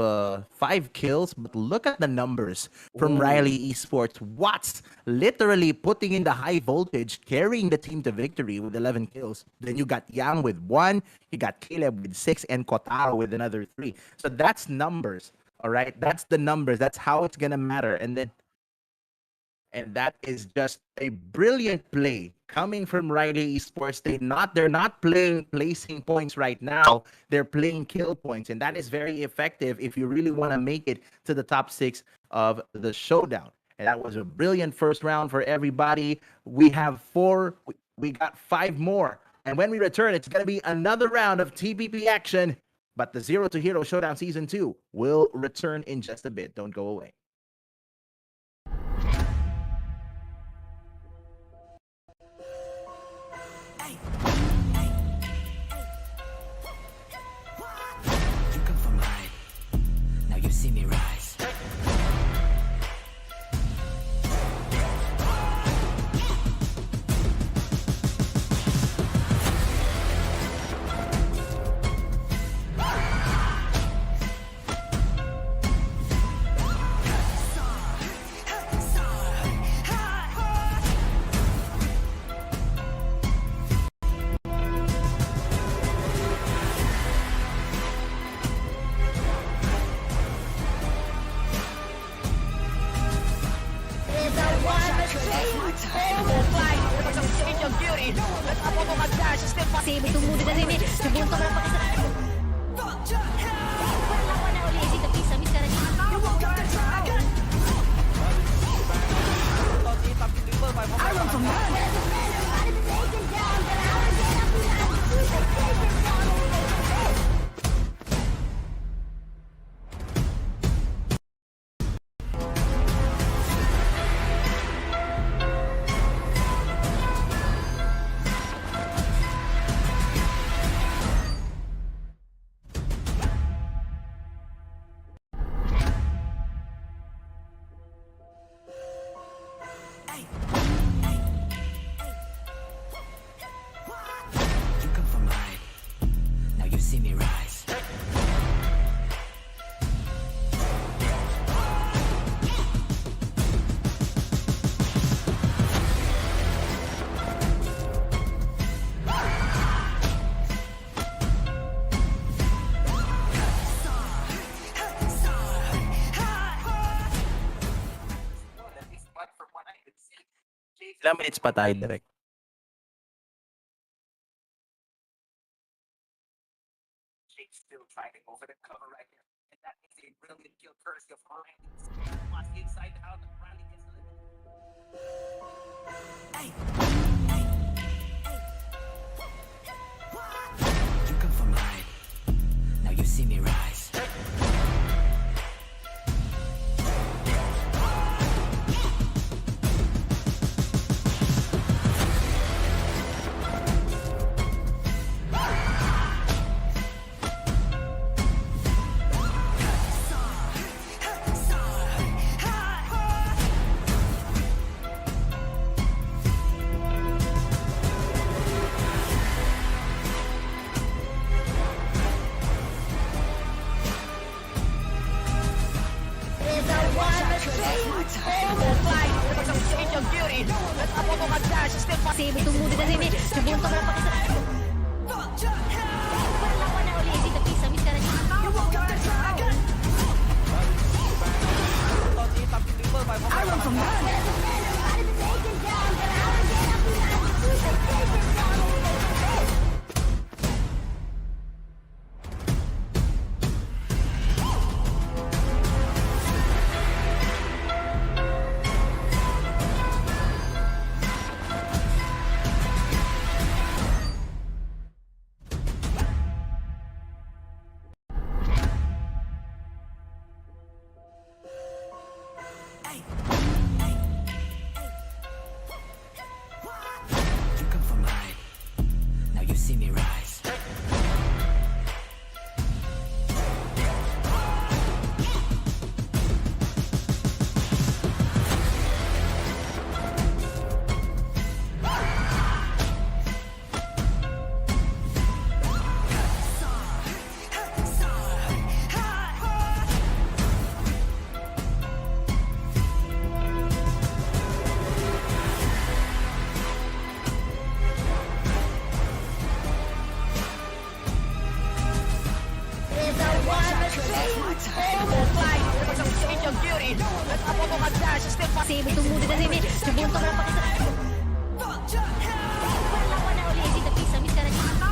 5 kills, but look at the numbers from Riley Esports. Watts literally putting in the high voltage, carrying the team to victory with 11 kills. Then you got Yang with 1, you got Caleb with 6, and Kotaro with another 3. So that's numbers, all right? That's the numbers. That's how it's gonna matter. And that is just a brilliant play coming from Riley Esports. They're not playing placing points right now. They're playing kill points, and that is very effective if you really want to make it to the top 6 of the showdown. And that was a brilliant first round for everybody. We have 4. We got 5 more. And when we return, it's going to be another round of TPP action. But the Zero to Hero Showdown Season 2 will return in just a bit. Don't go away. You come from high. Now you see me rise. Kasi bertumbuh dengan ini sebelum kau dapat kesalahan. Berlawan oleh si tepi sami sekarang ini. I run from none. You come from high. Now you see me rise. Ilang minutes pa tayo direct? Still trying over the cover right here. And that is a brilliant kill courtesy of Ryan. Once inside out, Riley gets the You come from high. Now you see me rise. Kasi bertumbuh dengan ini sebelum kau dapat kesalahan. Berlawan oleh si tepi sami sekarang ini. I run from none. Save tumulong na rin. Nabunto ka lang pakita. Wala na uli. Hindi tapisa. Miss ka na niya.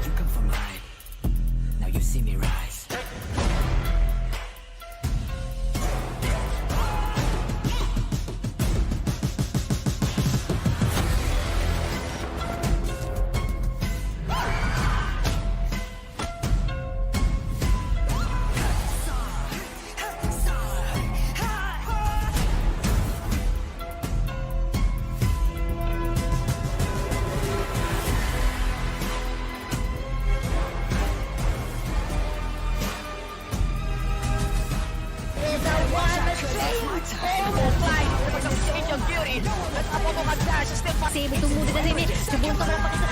You come from high. Now you see me rise. Save tumulong na rin. Nabunto ka lang pakita.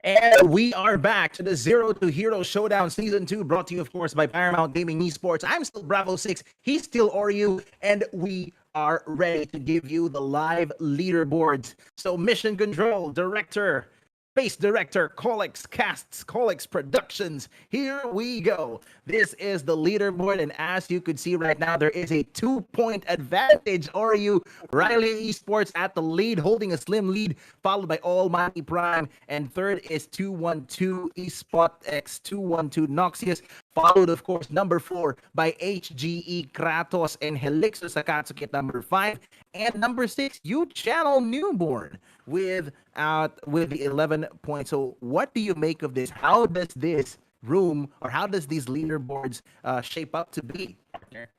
And we are back to the Zero to Hero Showdown Season 2, brought to you, of course, by Paramount Gaming Esports. I'm still Bravo6, he's still Oryu, and we are ready to give you the live leaderboards. So, Mission Control, Director, Space Director, Colix Casts, Colix Productions. Here we go. This is the leaderboard, and as you could see right now, there is a 2-point advantage. Oryu, Riley Esports at the lead, holding a slim lead, followed by Almighty Prime, and third is 212 ESPOT X 212 NOXIOUS, followed, of course, number 4 by HGE KRATOS and HELIXUS AKATSUKI at number 5, and number 6, you channel Newborn with the 11 points. So what do you make of this? How does this room, or how does these leaderboards shape up to be, partner?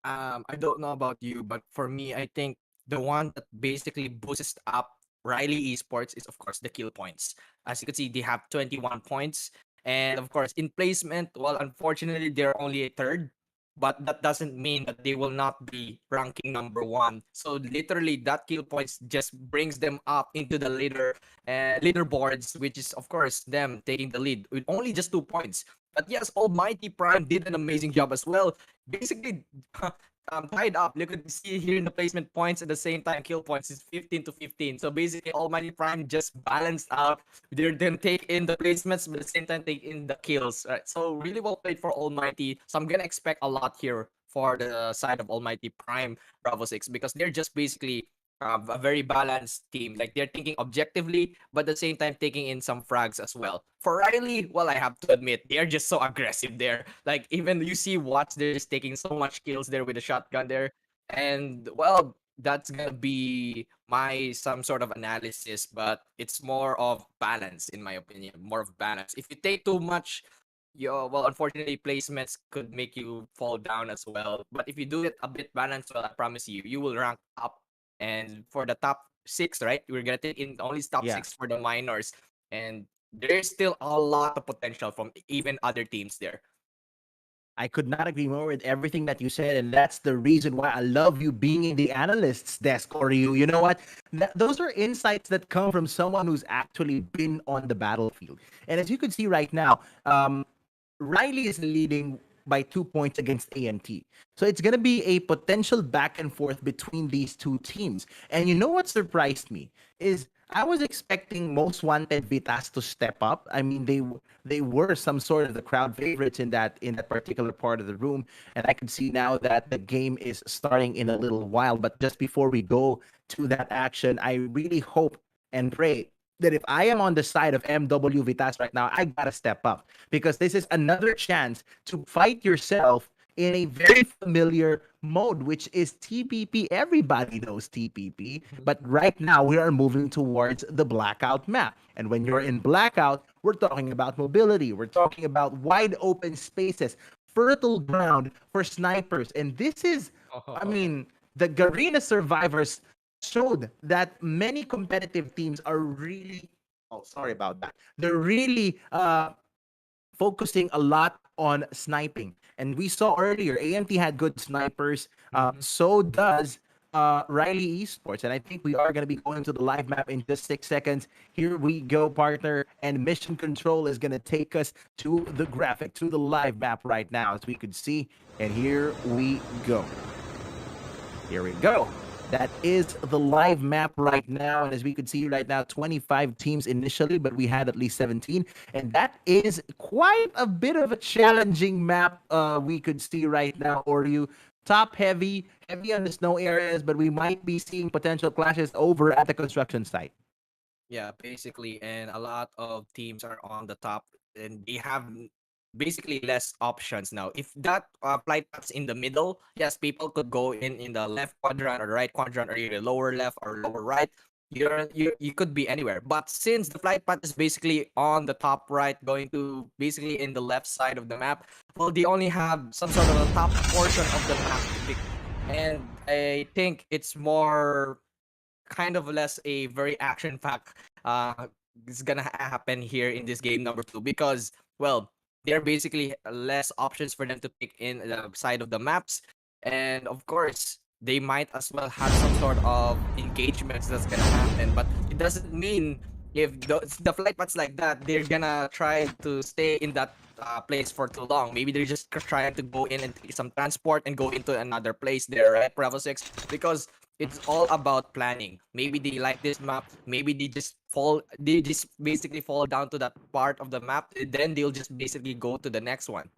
I don't know about you, but for me, I think the one that basically boosts up Riley Esports is, of course, the kill points. As you can see, they have 21 points. And of course, in placement, well, unfortunately, they're only a third, but that doesn't mean that they will not be ranking number 1. So literally, that kill points just brings them up into the leaderboards, which is, of course, them taking the lead with only just 2 points. But yes, Almighty Prime did an amazing job as well. Basically, tied up. You could see here in the placement points at the same time kill points is 15 to 15. So basically, Almighty Prime just balanced out. They're then take in the placements, but at the same time take in the kills. Right. So really well played for Almighty. So I'm gonna expect a lot here for the side of Almighty Prime Bravo6, because they're just basically a very balanced team. Like, they're thinking objectively, but at the same time taking in some frags as well. For Riley, well, I have to admit, they're just so aggressive there. Like, even you see Watts, they're just taking so much kills there with a shotgun there. And, well, that's gonna be some sort of analysis, but it's more of balance, in my opinion. More of balance. If you take too much, well, unfortunately, placements could make you fall down as well. But if you do it a bit balanced, well, I promise you, you will rank up. And for the top 6, right, we're gonna take in only top 6 for the minors, and there's still a lot of potential from even other teams there. I could not agree more with everything that you said, and that's the reason why I love you being in the analyst's desk, or you know what? Those are insights that come from someone who's actually been on the battlefield. And as you can see right now, Riley is leading by 2 points against ANT. So it's going to be a potential back and forth between these two teams. And you know what surprised me is I was expecting Most Wanted VITAS to step up. I mean, they were some sort of the crowd favorites in that particular part of the room. And I can see now that the game is starting in a little while. But just before we go to that action, I really hope and pray that if I am on the side of MW VITAS right now, I gotta step up, because this is another chance to fight yourself in a very familiar mode, which is TPP. Everybody knows TPP, but right now we are moving towards the Blackout map. And when you're in Blackout, we're talking about mobility. We're talking about wide open spaces, fertile ground for snipers. And this is, I mean, the Garena survivors showed that many competitive teams are really, oh, sorry about that. They're really focusing a lot on sniping. And we saw earlier, AMT had good snipers. So does Riley Esports. And I think we are going to be going to the live map in just 6 seconds. Here we go, partner. And Mission Control is going to take us to the graphic, to the live map right now, as we could see. And here we go. Here we go. That is the live map right now. And as we could see right now, 25 teams initially, but we had at least 17. And that is quite a bit of a challenging map we could see right now, Oryu. Top heavy on the snow areas, but we might be seeing potential clashes over at the construction site. Yeah, basically, and a lot of teams are on the top, and they have basically less options now. If that flight path's in the middle, yes, people could go in the left quadrant or right quadrant, or either lower left or lower right. You could be anywhere. But since the flight path is basically on the top right, going to basically in the left side of the map, well, they only have some sort of a top portion of the map to pick. And I think it's more kind of less a very action-packed is gonna happen here in this game number 2, because, well, there are basically less options for them to pick in the side of the maps. And of course, they might as well have some sort of engagements that's gonna happen. But it doesn't mean if the flight paths like that, they're gonna try to stay in that place for too long. Maybe they're just trying to go in and take some transport and go into another place there, right, Bravo 6? Because it's all about planning. Maybe they like this map. Maybe they just basically fall down to that part of the map. Then they'll just basically go to the next one.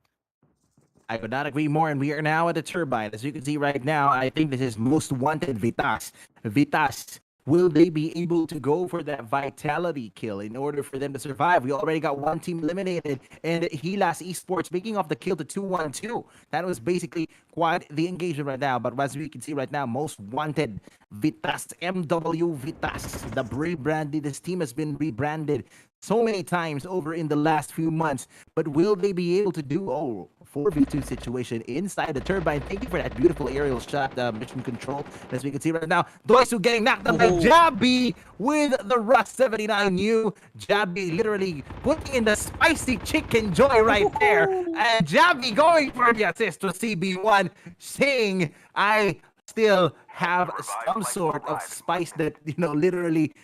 I could not agree more, and we are now at the turbine. As you can see right now, I think this is most wanted VITAS. VITAS, will they be able to go for that vitality kill in order for them to survive? We already got one team eliminated, and HELIXUS ESPORTS making off the kill to 2-1-2. That was basically quite the engagement right now. But as we can see right now, most wanted VITAS, MW VITAS, the rebranded. This team has been rebranded so many times over in the last few months, but will they be able to do 4v2 situation inside the turbine? Thank you for that beautiful aerial shot, Mission Control. As we can see right now, DEUS getting knocked down by Jabby with the Rust 79U. Jabby literally putting in the spicy chicken joy right there, and Jabby going for the assist to CB1, saying, I still have some sort of spice that, literally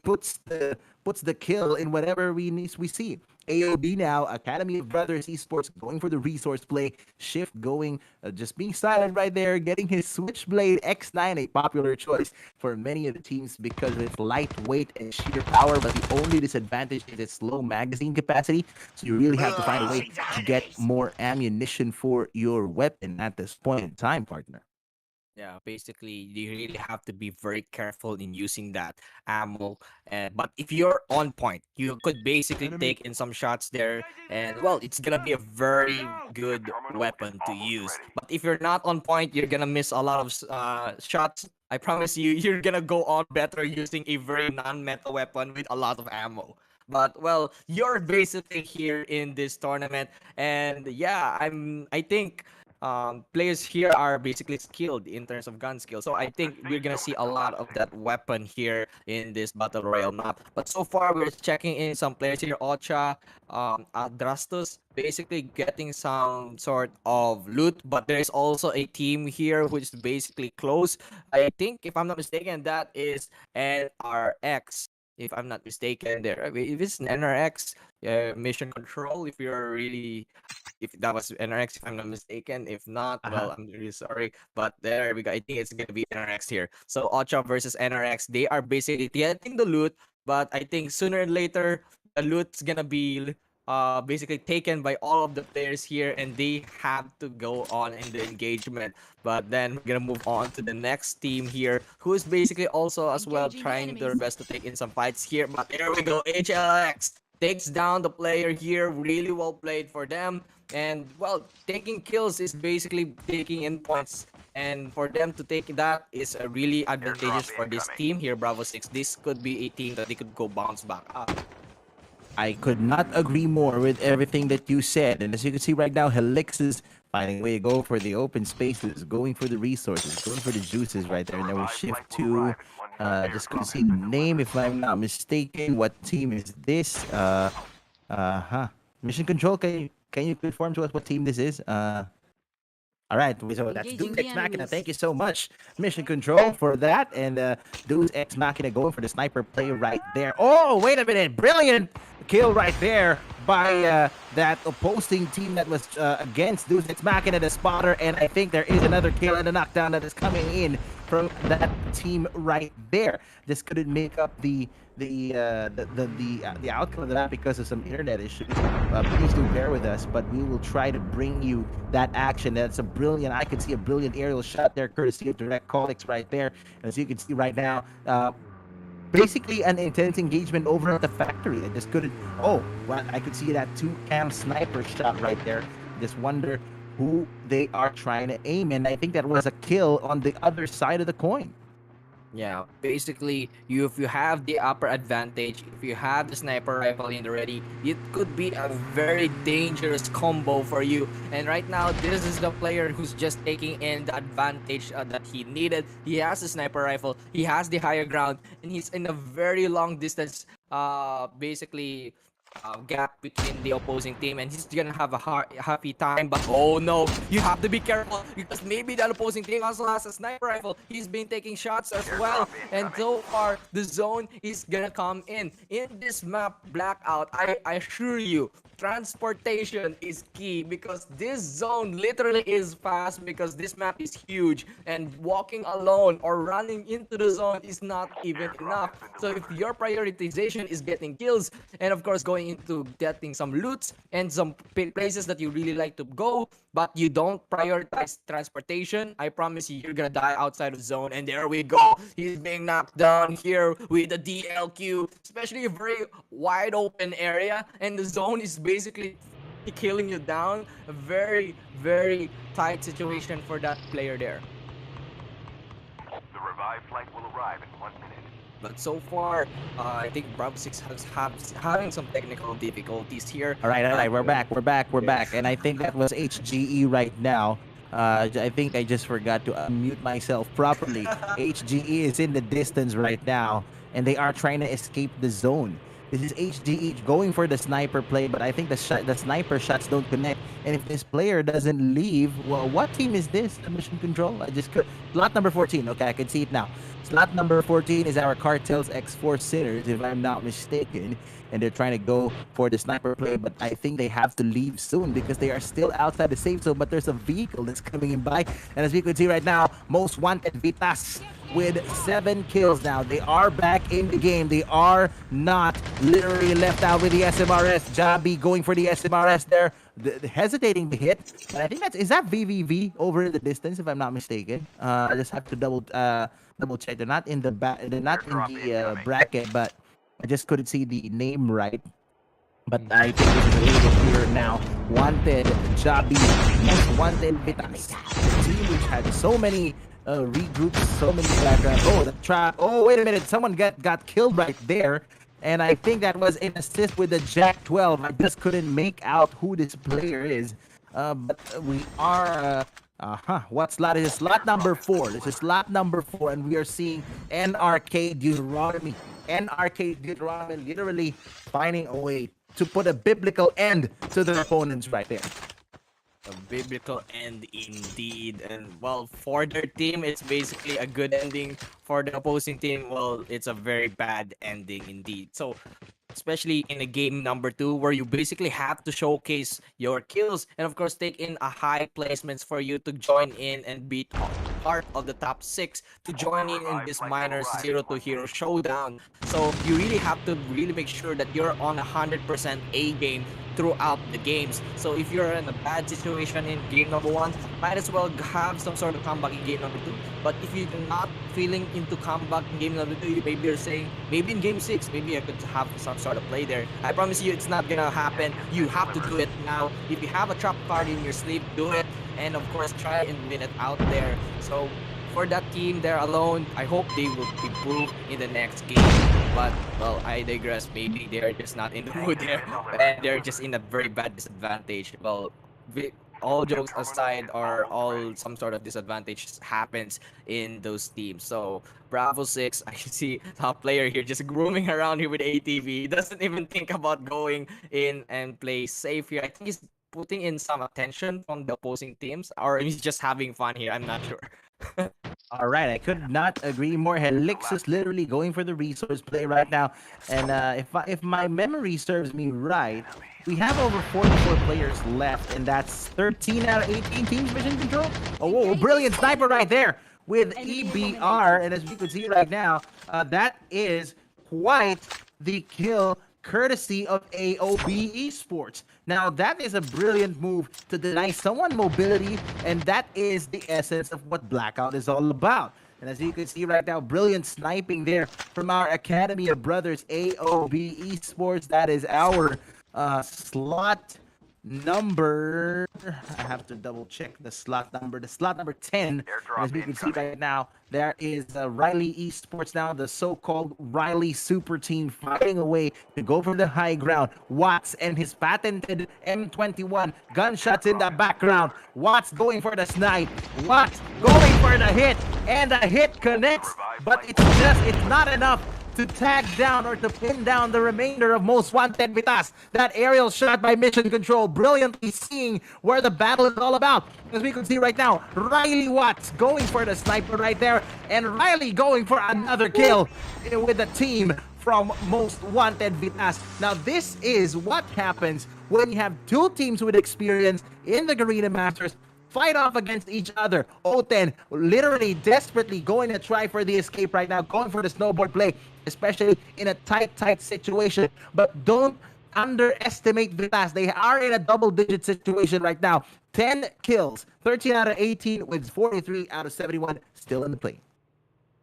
puts the kill in whatever we see. AOB now, Academy of Brothers Esports, going for the resource play. Shift going, just being silent right there, getting his Switchblade X9, a popular choice for many of the teams because of its lightweight and sheer power, but the only disadvantage is its low magazine capacity, so you really have to find a way to get more ammunition for your weapon at this point in time, partner. Yeah, basically, you really have to be very careful in using that ammo. But if you're on point, you could basically take in some shots there, and well, it's gonna be a very good weapon to use. But if you're not on point, you're gonna miss a lot of shots. I promise you, you're gonna go on better using a very non-meta weapon with a lot of ammo. But well, you're basically here in this tournament, and yeah, I think players here are basically skilled in terms of gun skill. So I think we're gonna see a lot of that weapon here in this Battle Royale map. But so far, we're checking in some players here. Ocha, ADRASTOS, basically getting some sort of loot. But there's also a team here which is basically close. I think, if I'm not mistaken, that is NRX. If I'm not mistaken, there. If it's an NRX, Mission Control, if that was NRX, if I'm not mistaken. If not, well, I'm really sorry. But there we go. I think it's gonna be NRX here. So Ocha versus NRX, they are basically getting the loot, but I think sooner or later the loot's gonna be basically taken by all of the players here, and they have to go on in the engagement. But then we're gonna move on to the next team here, who is basically also as well trying their best to take in some fights here. But there we go, HLX takes down the player here. Really well played for them. And well, taking kills is basically taking in points, and for them to take that is really advantageous for this team here, Bravo 6. This could be a team that they could go bounce back up. I could not agree more with everything that you said. And as you can see right now, HELIXUS finding a way to go for the open spaces, going for the resources, going for the juices right there. And then we'll shift to just going to see the name, if I'm not mistaken. What team is this? Mission Control, can you confirm to us what team this is? All right, so that's Engaging DEUS the Ex Machina. enemies. Thank you so much, Mission Control, for that. And DEUS Ex Machina going for the sniper play right there. Oh, wait a minute. Brilliant kill right there by that opposing team that was against DEUS Ex Machina, the spotter. And I think there is another kill and a knockdown that is coming in from that team right there. This couldn't make up the outcome of that because of some internet issues. Please do bear with us, but we will try to bring you that action. That's a brilliant, I could see a brilliant aerial shot there, courtesy of Direct Colix right there. As you can see right now, basically an intense engagement over at the factory. I just couldn't, oh, well, I could see that 2-cam sniper shot right there. Just wonder who they are trying to aim, and I think that was a kill on the other side of the coin. Yeah, basically, if you have the upper advantage, if you have the sniper rifle in the ready, it could be a very dangerous combo for you. And right now, this is the player who's just taking in the advantage that he needed. He has the sniper rifle, he has the higher ground, and he's in a very long distance, basically, gap between the opposing team, and he's gonna have a happy time. But oh no, you have to be careful because maybe the opposing team also has a sniper rifle. He's been taking shots as well, and so far the zone is gonna come in this map blackout. I assure you, transportation is key because this zone literally is fast because this map is huge, and walking alone or running into the zone is not even enough. So if your prioritization is getting kills and of course going into getting some loots and some places that you really like to go, but you don't prioritize transportation, I promise you, you're gonna die outside of zone. And there we go, he's being knocked down here with the DLQ, especially a very wide open area, and the zone is basically killing you down. A very, very tight situation for that player there. The revived flight will arrive in 1 minute. But so far, I think Bravo 6 having some technical difficulties here. All right, we're back. And I think that was HGE right now. I think I just forgot to unmute myself properly. HGE is in the distance right now, and they are trying to escape the zone. This is HGE going for the sniper play, but I think the sniper shots don't connect. And if this player doesn't leave, well, what team is this? The Mission Control? I just could. Slot number 14. Okay, I can see it now. Slot number 14 is our Cartel's X4 Sinners, if I'm not mistaken. And they're trying to go for the sniper play, but I think they have to leave soon because they are still outside the safe zone, but there's a vehicle that's coming in by. And as we can see right now, most wanted VITAS with 7 kills now. They are back in the game. They are not literally left out with the SMRS. Jabi going for the SMRS there, hesitating to hit. But I think is that VVV over in the distance, if I'm not mistaken. I just have to double check. They're not in the bracket, but I just couldn't see the name right. But I think this is a little bit clearer now. Wanted Jabi, most wanted VITAS. Team which had so many regroups, so many backgrounds. Oh, the trap. Oh, wait a minute. Someone got killed right there. And I think that was an assist with the Jack 12. I just couldn't make out who this player is. But we are... what slot is this? Slot number 4. This is slot number 4, and we are seeing NRK Deuteronomy. NRK Deuteronomy literally finding a way to put a biblical end to their opponents right there. A biblical end indeed. And well, for their team, it's basically a good ending. For the opposing team, well, it's a very bad ending indeed. So especially in a game number 2 where you basically have to showcase your kills and of course take in a high placements for you to join in and be part of the top 6 to join in this minor 0-to hero showdown. So you really have to make sure that you're on 100% A game throughout the games. So if you're in a bad situation in game number 1, might as well have some sort of comeback in game number 2. But if you're not feeling into comeback in game number 2, maybe you're saying, maybe in game 6, maybe I could have some sort of play there. I promise you it's not gonna happen. You have to do it now. If you have a trap card in your sleeve, do it. And of course, try and win it out there. So for that team there alone, I hope they will improve in the next game. But well, I digress. Maybe they're just not in the mood there, and they're just in a very bad disadvantage. Well, all jokes aside, or all some sort of disadvantage happens in those teams. So Bravo 6, I see top player here just grooming around here with ATV. He doesn't even think about going in and play safe here. I think he's putting in some attention from the opposing teams, or he's just having fun here. I'm not sure. All right, I could not agree more. HELIXUS literally going for the resource play right now. And if my memory serves me right, we have over 44 players left, and that's 13 out of 18 teams mission control. Oh, whoa, brilliant sniper right there with EBR. And as we can see right now, that is quite the kill courtesy of AOB Esports. Now, that is a brilliant move to deny someone mobility, and that is the essence of what Blackout is all about. And as you can see right now, brilliant sniping there from our Academy of Brothers, AOB Esports. That is our slot number, I have to double check the slot number 10. As we can see right now, there is Riley Esports now, the so-called Riley super team, fighting away to go for the high ground. Watts and his patented M21 gunshots in the background. Watts going for the snipe. Watts going for the hit, and the hit connects, but it's not enough to tag down or to pin down the remainder of Most Wanted VITAS. That aerial shot by Mission Control, brilliantly seeing where the battle is all about. As we can see right now, Riley Watts going for the sniper right there, and Riley going for another kill with the team from Most Wanted VITAS. Now, this is what happens when you have two teams with experience in the Garena Masters fight off against each other. O10 literally desperately going to try for the escape right now, going for the snowboard play, especially in a tight situation. But don't underestimate VITAS. They are in a double-digit situation right now. 10 kills, 13 out of 18 with 43 out of 71 still in the play.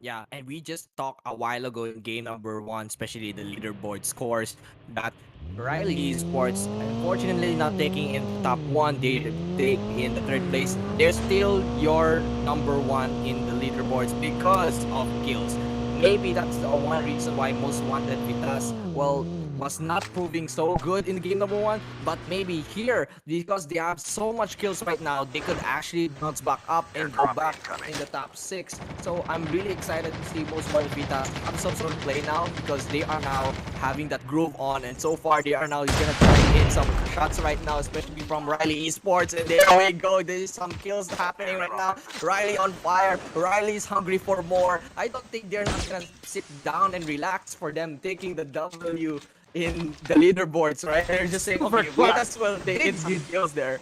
Yeah, and we just talked a while ago in game number 1, especially the leaderboard scores, that Riley Esports, unfortunately not taking in top 1, they take in the 3rd place. They're still your number 1 in the leaderboards because of kills. Maybe that's the one reason why Most Wanted VITAS, well, was not proving so good in game number 1, but maybe here, because they have so much kills right now, they could actually bounce back up and go back in the top 6. So I'm really excited to see Most Wanted VITAS have some sort of play now, because they are now having that groove on, and so far they are now gonna try to hit some shots right now, especially from Riley Esports, and there we go, there's some kills happening right now. Riley on fire, Riley's hungry for more. I don't think they're not gonna sit down and relax for them taking the W in the leaderboards, right? They're just saying, okay, might as well they get some kills there.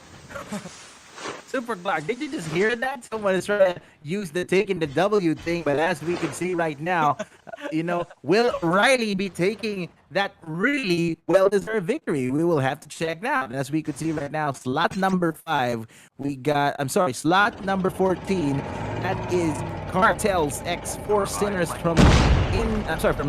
Super Clark, did you just hear that? Someone is trying to use the taking the W thing, but as we can see right now, will Riley be taking that really well-deserved victory? We will have to check that. And as we can see right now, slot number 5, slot number 14, that is Cartels X4 Sinners from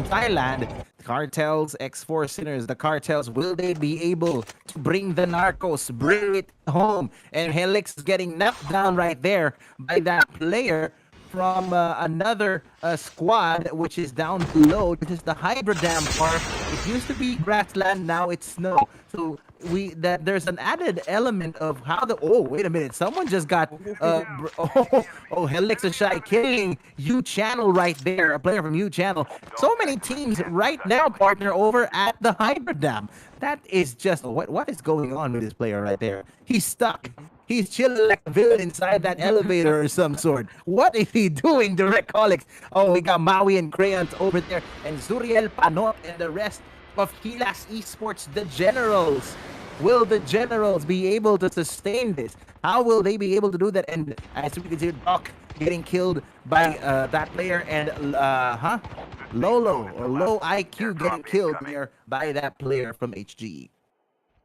Thailand. Cartels X4 Sinners, the Cartels, will they be able to bring the Narcos, bring it home? And HELIX is getting knocked down right there by that player from another squad, which is down below. This is the Hydra Dam Park. It used to be grassland, now it's snow. So there's an added element of how the wait a minute, someone just got HELIX is shy killing U Channel right there, a player from U Channel. So many teams right now partner over at the Hydra Dam. That is just what is going on with this player right there? He's stuck. He's chilling like a villain inside that elevator or some sort. What is he doing, Direct Holics? Oh, we got Maui and Crayons over there, and Zuriel Panot and the rest of Hilas Esports, the Generals. Will the Generals be able to sustain this? How will they be able to do that? And as we can see, Doc getting killed by that player, and Lolo or Low IQ getting killed there by that player from HGE.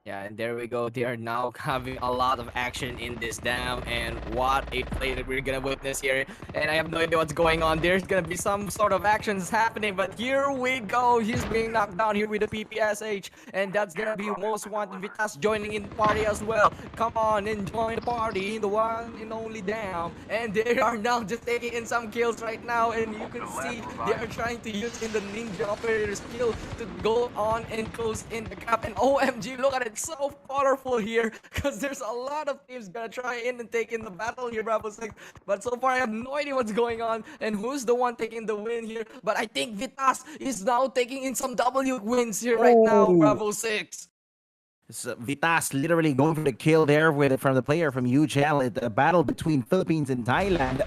Yeah, and there we go. They are now having a lot of action in this dam, and what a play that we're gonna witness here. And I have no idea what's going on. There's gonna be some sort of actions happening, but here we go. He's being knocked down here with the PPSH, and that's gonna be most wanted. Vitas joining in the party as well. Come on and join the party in the one and only dam. And they are now just taking in some kills right now, and you can see they are trying to use in the ninja operator skill to go on and close in the gap. And OMG, look at it, so powerful here, because there's a lot of teams gonna try in and take in the battle here, Bravo 6. But so far I have no idea what's going on and who's the one taking the win here. But I think Vitas is now taking in some W wins here right now, Bravo 6. So Vitas literally going for the kill there from the player from UGL. The battle between Philippines and Thailand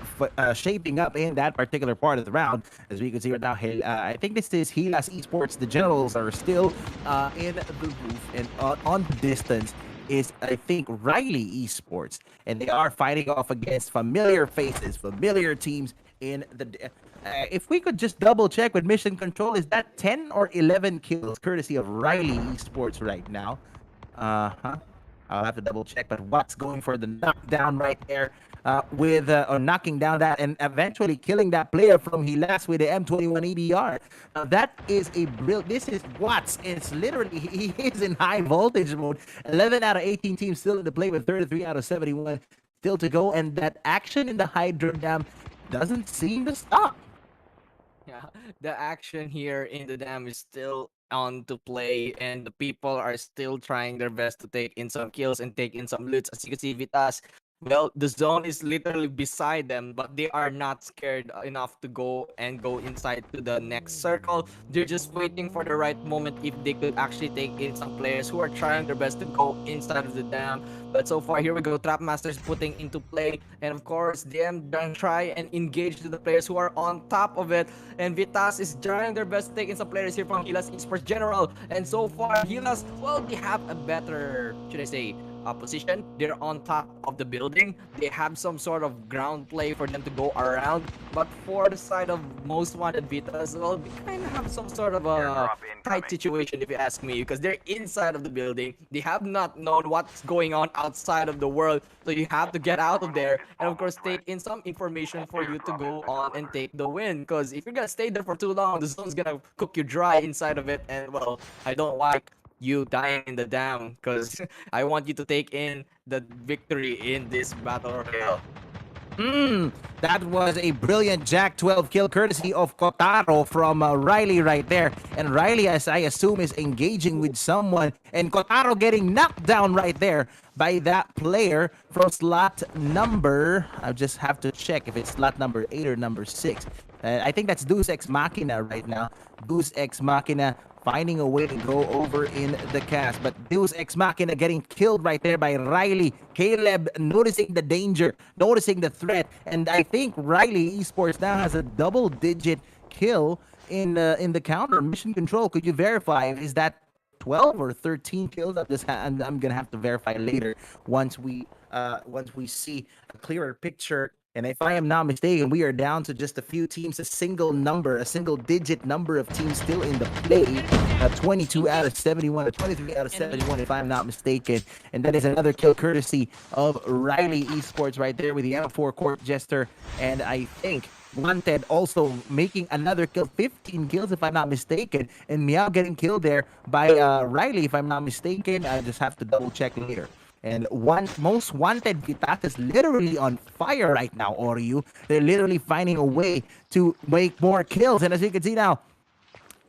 shaping up in that particular part of the round. As we can see right now, I think this is ESPORTS. The generals are still in the roof, and on the distance is, I think, Riley Esports. And they are fighting off against familiar faces, familiar teams in the... if we could just double check with mission control, is that 10 or 11 kills courtesy of Riley Esports right now? I'll have to double check, but what's going for the knockdown right there with or knocking down that and eventually killing that player from HELIXUS with the M21 EDR. That is a this is Watts. It's literally, he is in high voltage mode. 11 out of 18 teams still in the play with 33 out of 71 still to go, and that action in the Hydro Dam doesn't seem to stop. Yeah, the action here in the dam is still on to play, and the people are still trying their best to take in some kills and take in some loots. As you can see, Vitas, well, the zone is literally beside them, but they are not scared enough to go inside to the next circle. They're just waiting for the right moment if they could actually take in some players who are trying their best to go inside of the dam. But so far, here we go, Trapmaster's putting into play, and of course, them gonna try and engage to the players who are on top of it. And Vitas is trying their best to take in some players here from HELIXUS Esports General. And so far, HELIXUS, well, they have a better, should I say, position. They're on top of the building. They have some sort of ground play for them to go around. But for the side of most wanted Vitas, well, they kind of have some sort of a tight situation, if you ask me, because they're inside of the building. They have not known what's going on outside of the world, so you have to get out of there and of course take in some information for you to go on and take the win. Because if you're gonna stay there for too long, the zone's gonna cook you dry inside of it, and well, I don't like you dying in the dam, because I want you to take in the victory in this battle royale. That was a brilliant Jack 12 kill courtesy of Kotaro from Riley right there. And Riley, as I assume, is engaging with someone. And Kotaro getting knocked down right there by that player from slot number... I just have to check if it's slot number 8 or number 6. I think that's Deus Ex Machina right now. Deus Ex Machina finding a way to go over in the cast. But Deus Ex Machina getting killed right there by Riley. Caleb noticing the danger, noticing the threat. And I think Riley Esports now has a double-digit kill in the counter. Mission control, could you verify? Is that 12 or 13 kills? I'm gonna have to verify later once we see a clearer picture. And if I am not mistaken, we are down to just a few teams, a single-digit number of teams still in the play. 22 out of 71, or 23 out of 71, if I'm not mistaken. And that is another kill courtesy of Riley Esports right there with the M4 Court Jester. And I think Wanted also making another kill, 15 kills if I'm not mistaken. And Meow getting killed there by Riley, if I'm not mistaken. I just have to double-check later. And most wanted Vitas is literally on fire right now, Oryu. They're literally finding a way to make more kills. And as you can see now,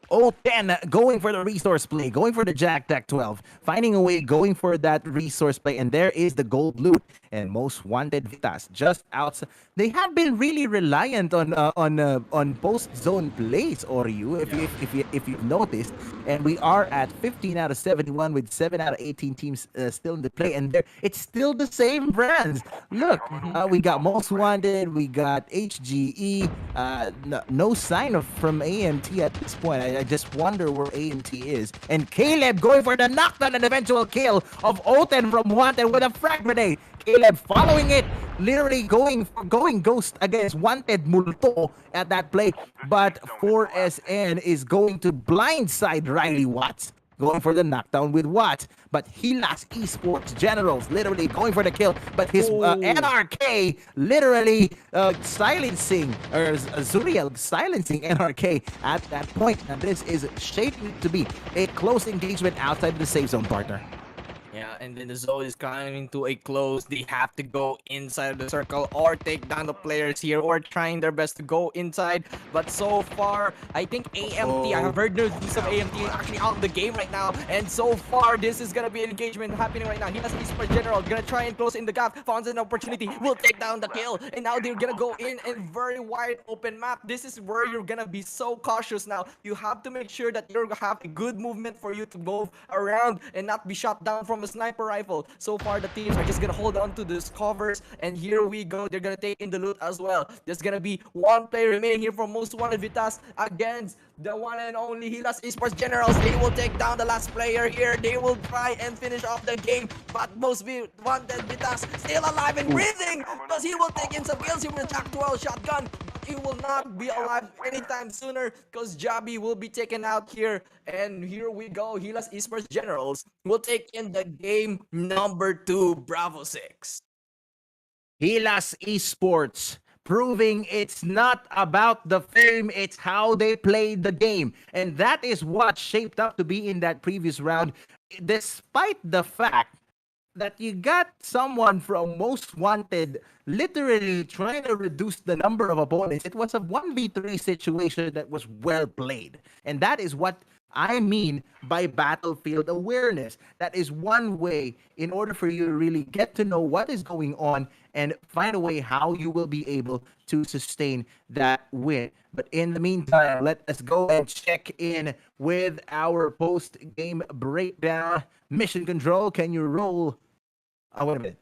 010 going for the resource play, going for the Jack 12, finding a way, going for that resource play, and there is the gold loot. And most wanted Vitas just outside. They have been really reliant on post zone plays, Oryu, if you've noticed. And we are at 15 out of 71 with 7 out of 18 teams still in the play, and it's still the same brands. Look, we got most wanted, we got HGE, no sign of from AMT at this point. I just wonder where AMT is. And Caleb going for the knockdown and eventual kill of Oten from Wanted with a frag grenade. Caleb following it, literally going ghost against Wanted Multo at that play. But 4SN is going to blindside Riley Watts. going for the knockdown with what? But HELIXUS Esports Generals literally going for the kill, but his NRK literally silencing, or Zuriel silencing NRK at that point. And this is shaping to be a close engagement outside the safe zone, partner. Yeah, and then the zone is coming to a close. They have to go inside the circle or take down the players here, or trying their best to go inside. But so far, I think AMT, I have heard news of AMT actually out of the game right now. And so far, this is gonna be an engagement happening right now. He has Esports General, gonna try and close in the gap, finds an opportunity, will take down the kill. And now they're gonna go in a very wide open map. This is where you're gonna be so cautious now. You have to make sure that you have a good movement for you to move around and not be shot down from a sniper rifle. So far, the teams are just gonna hold on to these covers, and here we go. They're gonna take in the loot as well. There's gonna be one player remaining here from Most Wanted VITAS against the one and only HELIXUS Esports Generals. They will take down the last player here. They will try and finish off the game, but Most Wanted VITAS still alive and breathing, because he will take in some kills here with a Jack 12 shotgun. He will not be alive anytime sooner, because Jabi will be taken out here. And here we go. HELIXUS Esports Generals will take in the game number 2, Bravo 6. HELIXUS Esports proving it's not about the fame, it's how they played the game. And that is what shaped up to be in that previous round, despite the fact that you got someone from Most Wanted literally trying to reduce the number of opponents. It was a 1v3 situation that was well played. And that is what I mean by battlefield awareness. That is one way in order for you to really get to know what is going on and find a way how you will be able to sustain that win. But in the meantime, let us go and check in with our post-game breakdown. Mission Control, can you roll? Oh, wait a minute.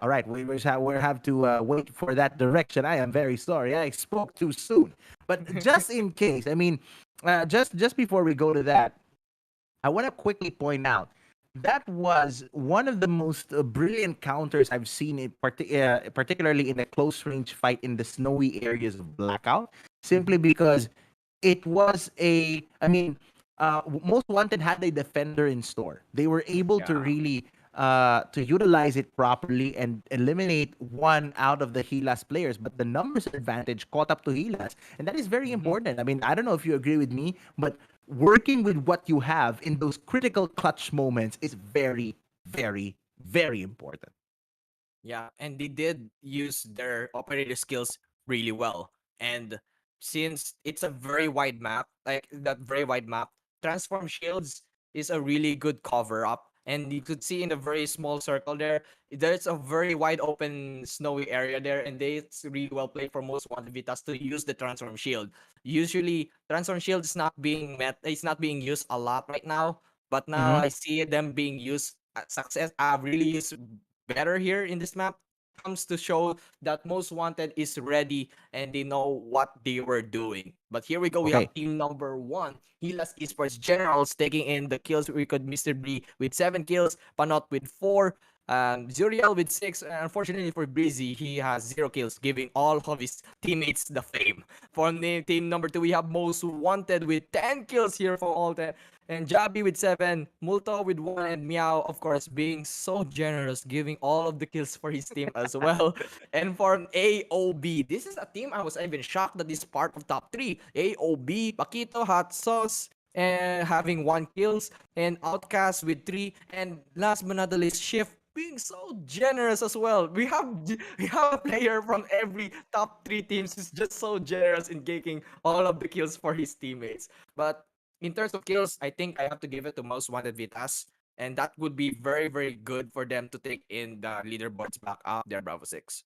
All right, we have to wait for that direction. I am very sorry. I spoke too soon. But just in case, I mean, just before we go to that, I want to quickly point out that was one of the most brilliant counters I've seen, particularly in a close range fight in the snowy areas of Blackout, simply because it was Most Wanted had a defender in store. They were able to really to utilize it properly and eliminate one out of the HELIXUS players, but the numbers advantage caught up to HELIXUS, and that is very important. I mean, I don't know if you agree with me, but working with what you have in those critical clutch moments is very, very, very important. Yeah, and they did use their operator skills really well. And since it's a very wide map, like that very wide map, Transform Shields is a really good cover up. And you could see in the very small circle there's a very wide open snowy area there, and it's really well played for Most Wanted VITAS to use the Transform Shield. Usually, Transform Shield is not being it's not being used a lot right now, but now I see them being used at really used better here in this map. Comes to show that Most Wanted is ready and they know what they were doing. But here we go. We have team number 1, HELIXUS Esports Generals, taking in the kills. We could Mr. B with 7 kills, Panot with 4, Zuriel with 6. Unfortunately for Breezy, he has 0 kills, giving all of his teammates the fame. For team number 2, we have Most Wanted with 10 kills here for all 10. And Jabi with 7, Multo with 1, and Meow, of course, being so generous, giving all of the kills for his team as well. And for AOB, this is a team I was even shocked that is part of top 3. AOB, Paquito, Hot Sauce, and having 1 kills, and Outcast with 3, and last but not the least, Shift being so generous as well. We have a player from every top 3 teams who's just so generous in taking all of the kills for his teammates. But in terms of kills, I think I have to give it to Most Wanted VITAS, and that would be very, very good for them to take in the leaderboards back up there, Bravo 6.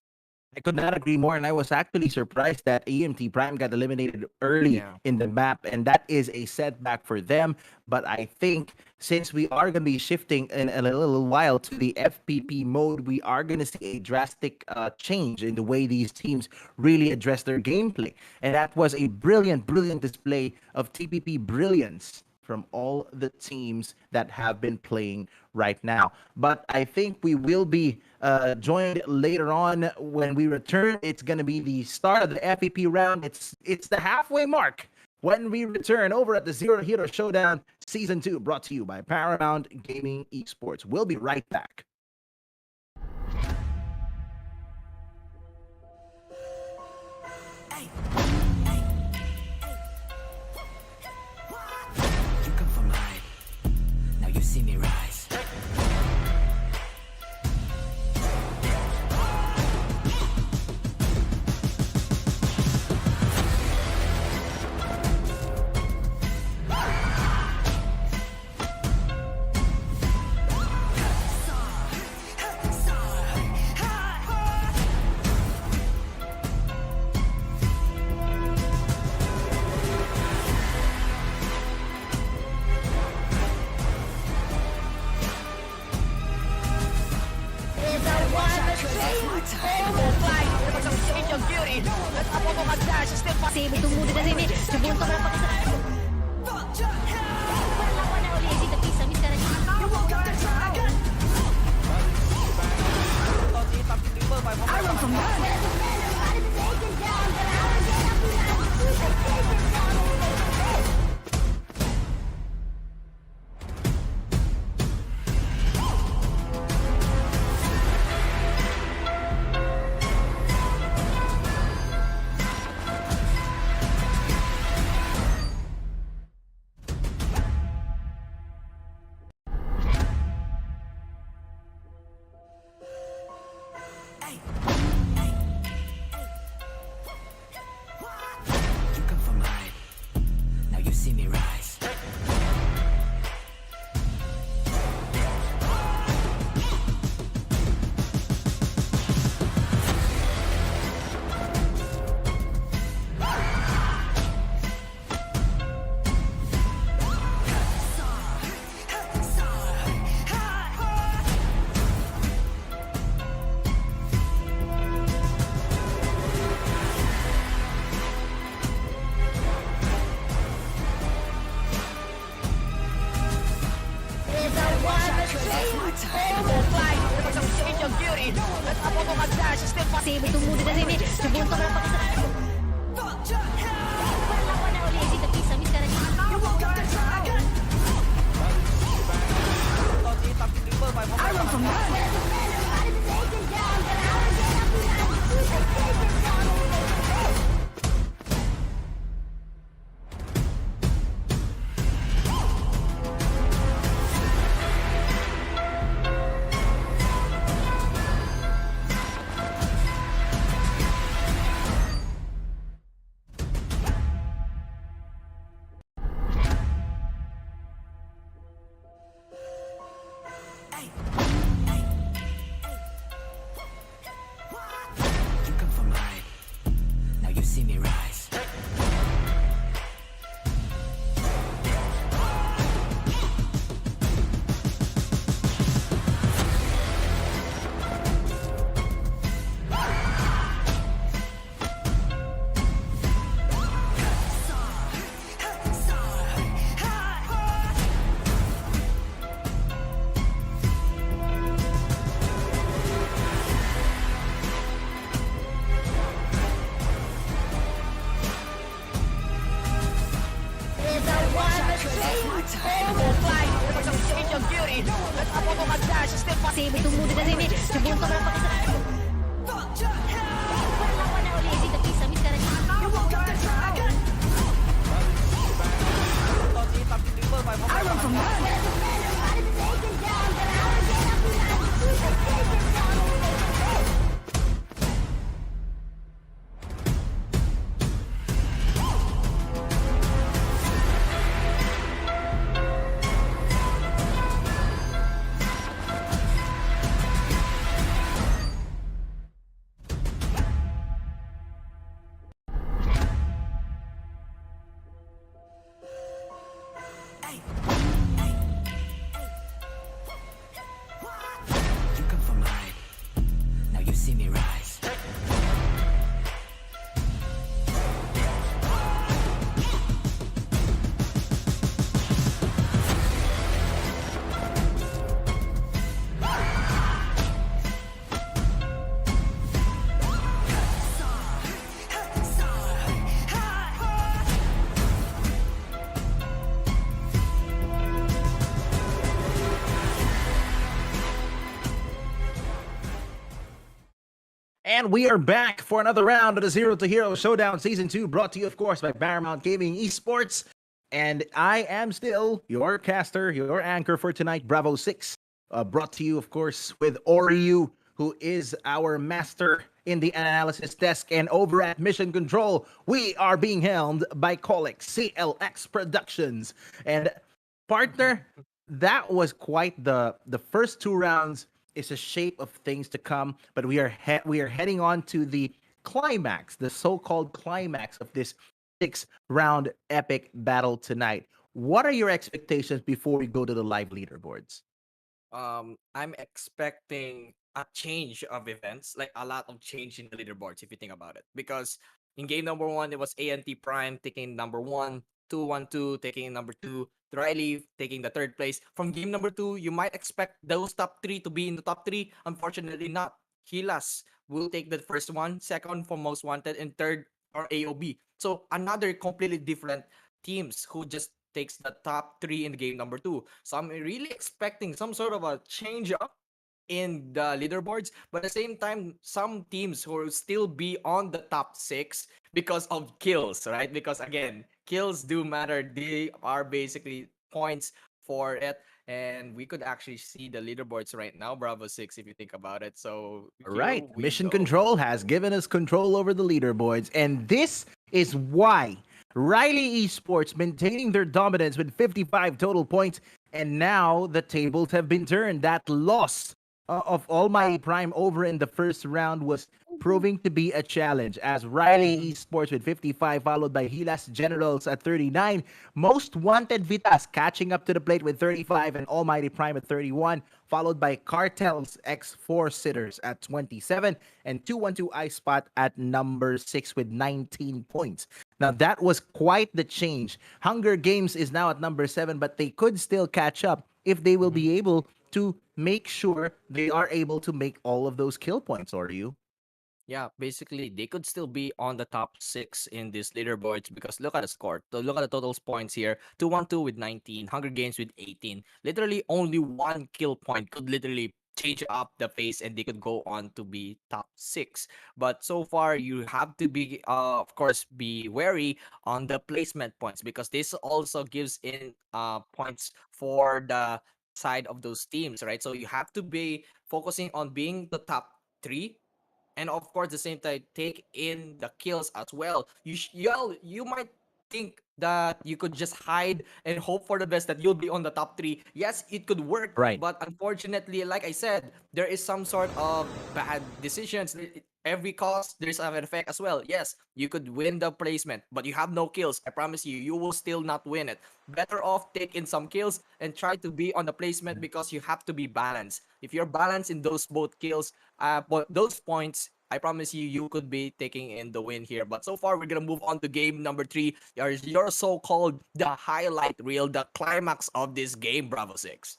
I could not agree more, and I was actually surprised that AMT Prime got eliminated early in the map, and that is a setback for them. But I think since we are going to be shifting in a little while to the FPP mode, we are going to see a drastic change in the way these teams really address their gameplay. And that was a brilliant, brilliant display of TPP brilliance from all the teams that have been playing right now. But I think we will be joined later on when we return. It's going to be the start of the FEP round. It's the halfway mark when we return over at the Zero Hero Showdown Season 2, brought to you by Paramount Gaming Esports. We'll be right back. You come from high. Now you see me rise. Kasi bertemu dengan ini sebelum kau dapat kesalahan. Berlawan oleh si tepi sambil sekarang ini. You come from high. Now you see me rise. Kasi bertemu dengan ini sebelum kau dapat kesalahan. Berlawan oleh si tepi sambil sekarang ini. You come from high. Now you see me rise. Kasi bertemu dengan ini sebelum kau dapat kesalahan. Berlawan oleh si tepi sambil sekarang ini. And we are back for another round of the Zero to Hero Showdown Season 2, brought to you, of course, by Paramount Gaming Esports. And I am still your caster, your anchor for tonight, Bravo 6. Brought to you, of course, with Oryu, who is our master in the analysis desk. And over at Mission Control, we are being helmed by Colix CLX Productions. And partner, that was quite the first 2 rounds. Is a shape of things to come, but we are heading on to the climax, the so-called climax of this 6-round epic battle tonight. What are your expectations before we go to the live leaderboards? I'm expecting a change of events, like a lot of change in the leaderboards, if you think about it. Because in game number 1, it was ANT Prime taking number 1, 212 taking number 2, Riley taking the 3rd place. From game number 2, you might expect those top 3 to be in the top 3. Unfortunately, not. HELIXUS will take the first one, second for most wanted, and third or AOB. So another completely different teams who just takes the top 3 in game number 2. So I'm really expecting some sort of a change up in the leaderboards, but at the same time, some teams will still be on the top 6 because of kills, right? Because again, kills do matter. They are basically points for it, and we could actually see the leaderboards right now, Bravo 6, if you think about it. So Right, we Mission go. Control has given us control over the leaderboards, and this is why Riley Esports maintaining their dominance with 55 total points, and now the tables have been turned. That loss of Almighty Prime over in the first round was proving to be a challenge, as Riley Esports with 55, followed by HELIXUS Generals at 39, Most Wanted VITAS catching up to the plate with 35, and Almighty Prime at 31, followed by Cartel's X4 Sitters at 27, and 212 ISPOT at number 6 with 19 points. Now, that was quite the change. Hunger Games is now at number 7, but they could still catch up if they will be able to make sure they are able to make all of those kill points, or you? Yeah, basically, they could still be on the top 6 in these leaderboards because look at the score. So look at the totals points here. 212 with 19, Hunger Games with 18. Literally, only one kill point could literally change up the face and they could go on to be top 6. But so far, you have to be, of course, be wary on the placement points because this also gives in points for the side of those teams, right? So you have to be focusing on being the top 3, and of course, at the same time, take in the kills as well. You might think that you could just hide and hope for the best that you'll be on the top 3. Yes, it could work, Right. but unfortunately, like I said, there is some sort of bad decisions. Every cost, there's an effect as well. Yes, you could win the placement, but you have no kills. I promise you, you will still not win it. Better off take in some kills and try to be on the placement because you have to be balanced. If you're balanced in those both kills, but those points, I promise you, you could be taking in the win here. But so far, we're gonna move on to game number 3. Your so-called the highlight reel, the climax of this game, Bravo 6.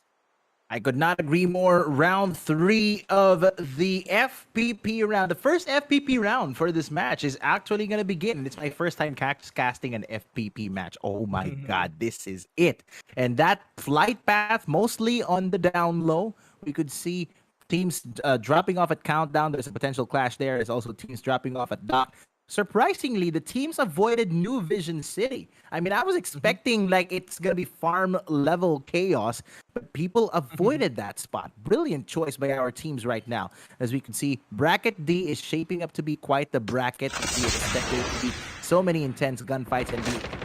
I could not agree more. Round 3 of the FPP round. The first FPP round for this match is actually going to begin. It's my first time casting an FPP match. Oh my God, this is it. And that flight path, mostly on the down low, we could see teams dropping off at countdown. There's a potential clash there. There's also teams dropping off at dock. Surprisingly, the teams avoided New Vision City. I mean, I was expecting like it's gonna be farm level chaos, but people avoided that spot. Brilliant choice by our teams right now. As we can see, bracket D is shaping up to be quite the bracket. We expect there to be so many intense gunfights, and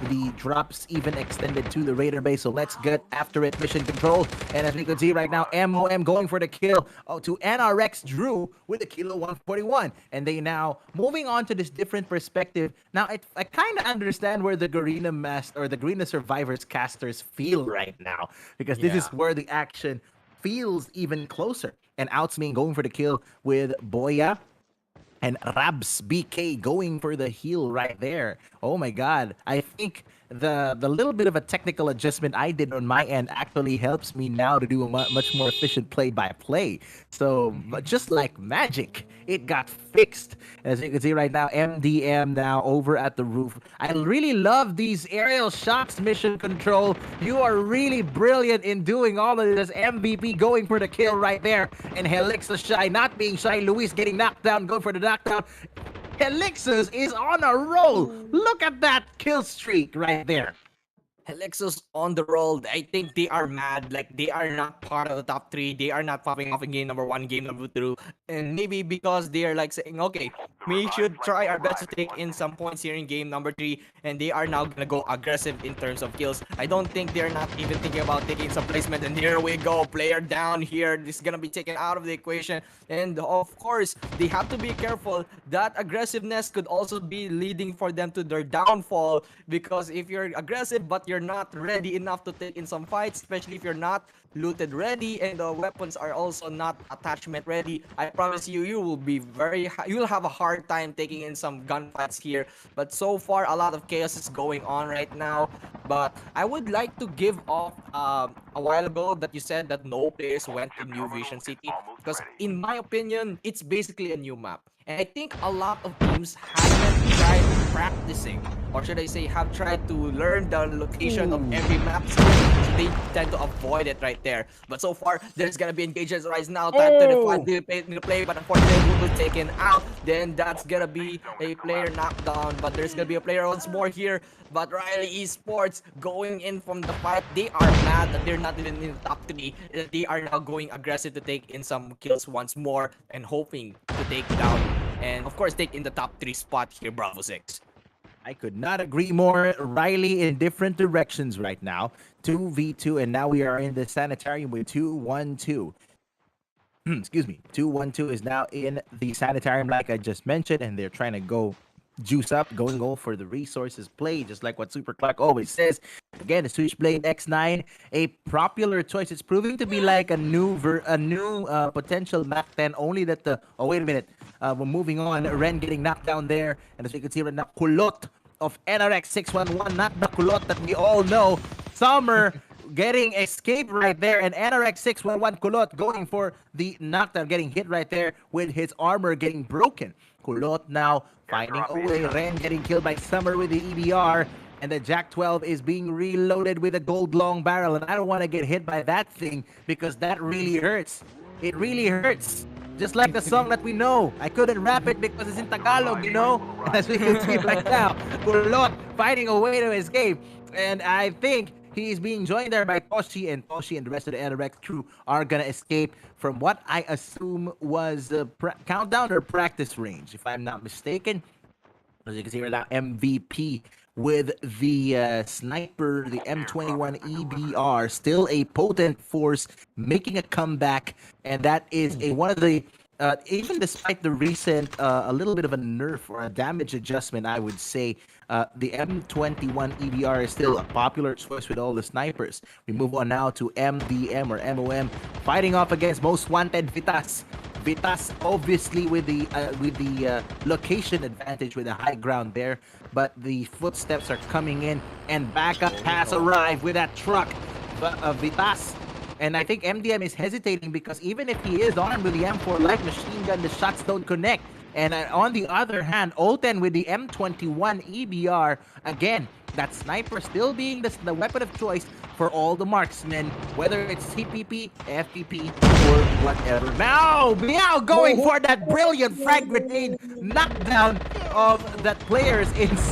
the drops even extended to the Raider base. So let's get after it, Mission Control. And as we can see right now, MOM going for the kill to NRX Drew with a kilo 141. And they now moving on to this different perspective. Now, I kind of understand where the Garena or the Garena Survivors casters feel right now, because this is where the action feels even closer. And Outsmane going for the kill with BOYA. And Rabs BK going for the heal right there. Oh my God. I think the little bit of a technical adjustment I did on my end actually helps me now to do a much more efficient play-by-play. So, but just like magic, it got fixed. As you can see right now, MDM now over at the roof. I really love these aerial shots, Mission Control. You are really brilliant in doing all of this. MVP going for the kill right there. And HELIXUS shy, not being shy. Luis getting knocked down, going for the knockdown. HELIXUS is on a roll. Look at that kill streak right there. HELIXUS on the roll. I think they are mad. Like, they are not part of the top 3. They are not popping off in game number 1, game number 2. And maybe because they are like saying, okay, we should try our best to take in some points here in game number 3. And they are now gonna go aggressive in terms of kills. I don't think they're not even thinking about taking some placement. And here we go. Player down here. This is gonna be taken out of the equation. And of course, they have to be careful. That aggressiveness could also be leading for them to their downfall. Because if you're aggressive but you're not ready enough to take in some fights, especially if you're not looted ready and the weapons are also not attachment ready, I promise you, you will be you'll have a hard time taking in some gunfights here. But so far, a lot of chaos is going on right now. But I would like to give off a while ago that you said that no players went to New Vision City, because in my opinion, it's basically a new map. And I think a lot of teams haven't tried practicing, or should I say have tried to learn the location of every map, so they tend to avoid it right there. But so far, there's gonna be engagements right now. Time 25 to play, but unfortunately, Google taken out. Then that's gonna be a player knocked down, but there's gonna be a player once more here. But ROYALE Esports going in from the fight. They are mad that they're not even in the top 3. They are now going aggressive to take in some kills once more and hoping to take down and of course take in the top 3 spot here, Bravo 6. I could not agree more. Riley in different directions right now. 2v2, and now we are in the sanitarium with 2-1-2. Excuse me. 2-1-2 is now in the sanitarium, like I just mentioned, and they're trying to go juice up, go for the resources play, just like what Super Clark always says. Again, the Switchblade X9, a popular choice. It's proving to be like a new potential Mac 10, only that the... Oh, wait a minute. We're moving on. Ren getting knocked down there. And as you can see right now, Kulot of NRX 611, not the Kulot that we all know. Summer getting escaped right there. And NRX 611 Kulot going for the knockdown, getting hit right there with his armor getting broken. Kulot now finding a way. Ren getting killed by Summer with the EBR. And the Jack 12 is being reloaded with a gold long barrel. And I don't want to get hit by that thing because that really hurts. It really hurts. Just like the song that we know. I couldn't rap it because it's in Tagalog, you know? As we can see right now. Kulot finding a way to escape. And I think he's being joined there by Toshi, and Toshi and the rest of the NRX crew are gonna escape from what I assume was countdown or practice range, if I'm not mistaken. As you can see right now, MVP with the sniper, the M21 EBR, still a potent force, making a comeback, and that is one of the even despite the recent a little bit of a nerf or a damage adjustment, I would say the M21 EBR is still a popular choice with all the snipers. We move on now to MDM or MOM, fighting off against most wanted VITAS. VITAS obviously with the location advantage with the high ground there, but the footsteps are coming in and backup has arrived with that truck. VITAS. And I think MDM is hesitating because even if he is armed with the M4 light machine gun, the shots don't connect. And on the other hand, Oten with the M21 EBR, again, that sniper still being the weapon of choice for all the marksmen, whether it's CPP, FPP, or whatever. Meow going for that brilliant frag grenade knockdown of that players in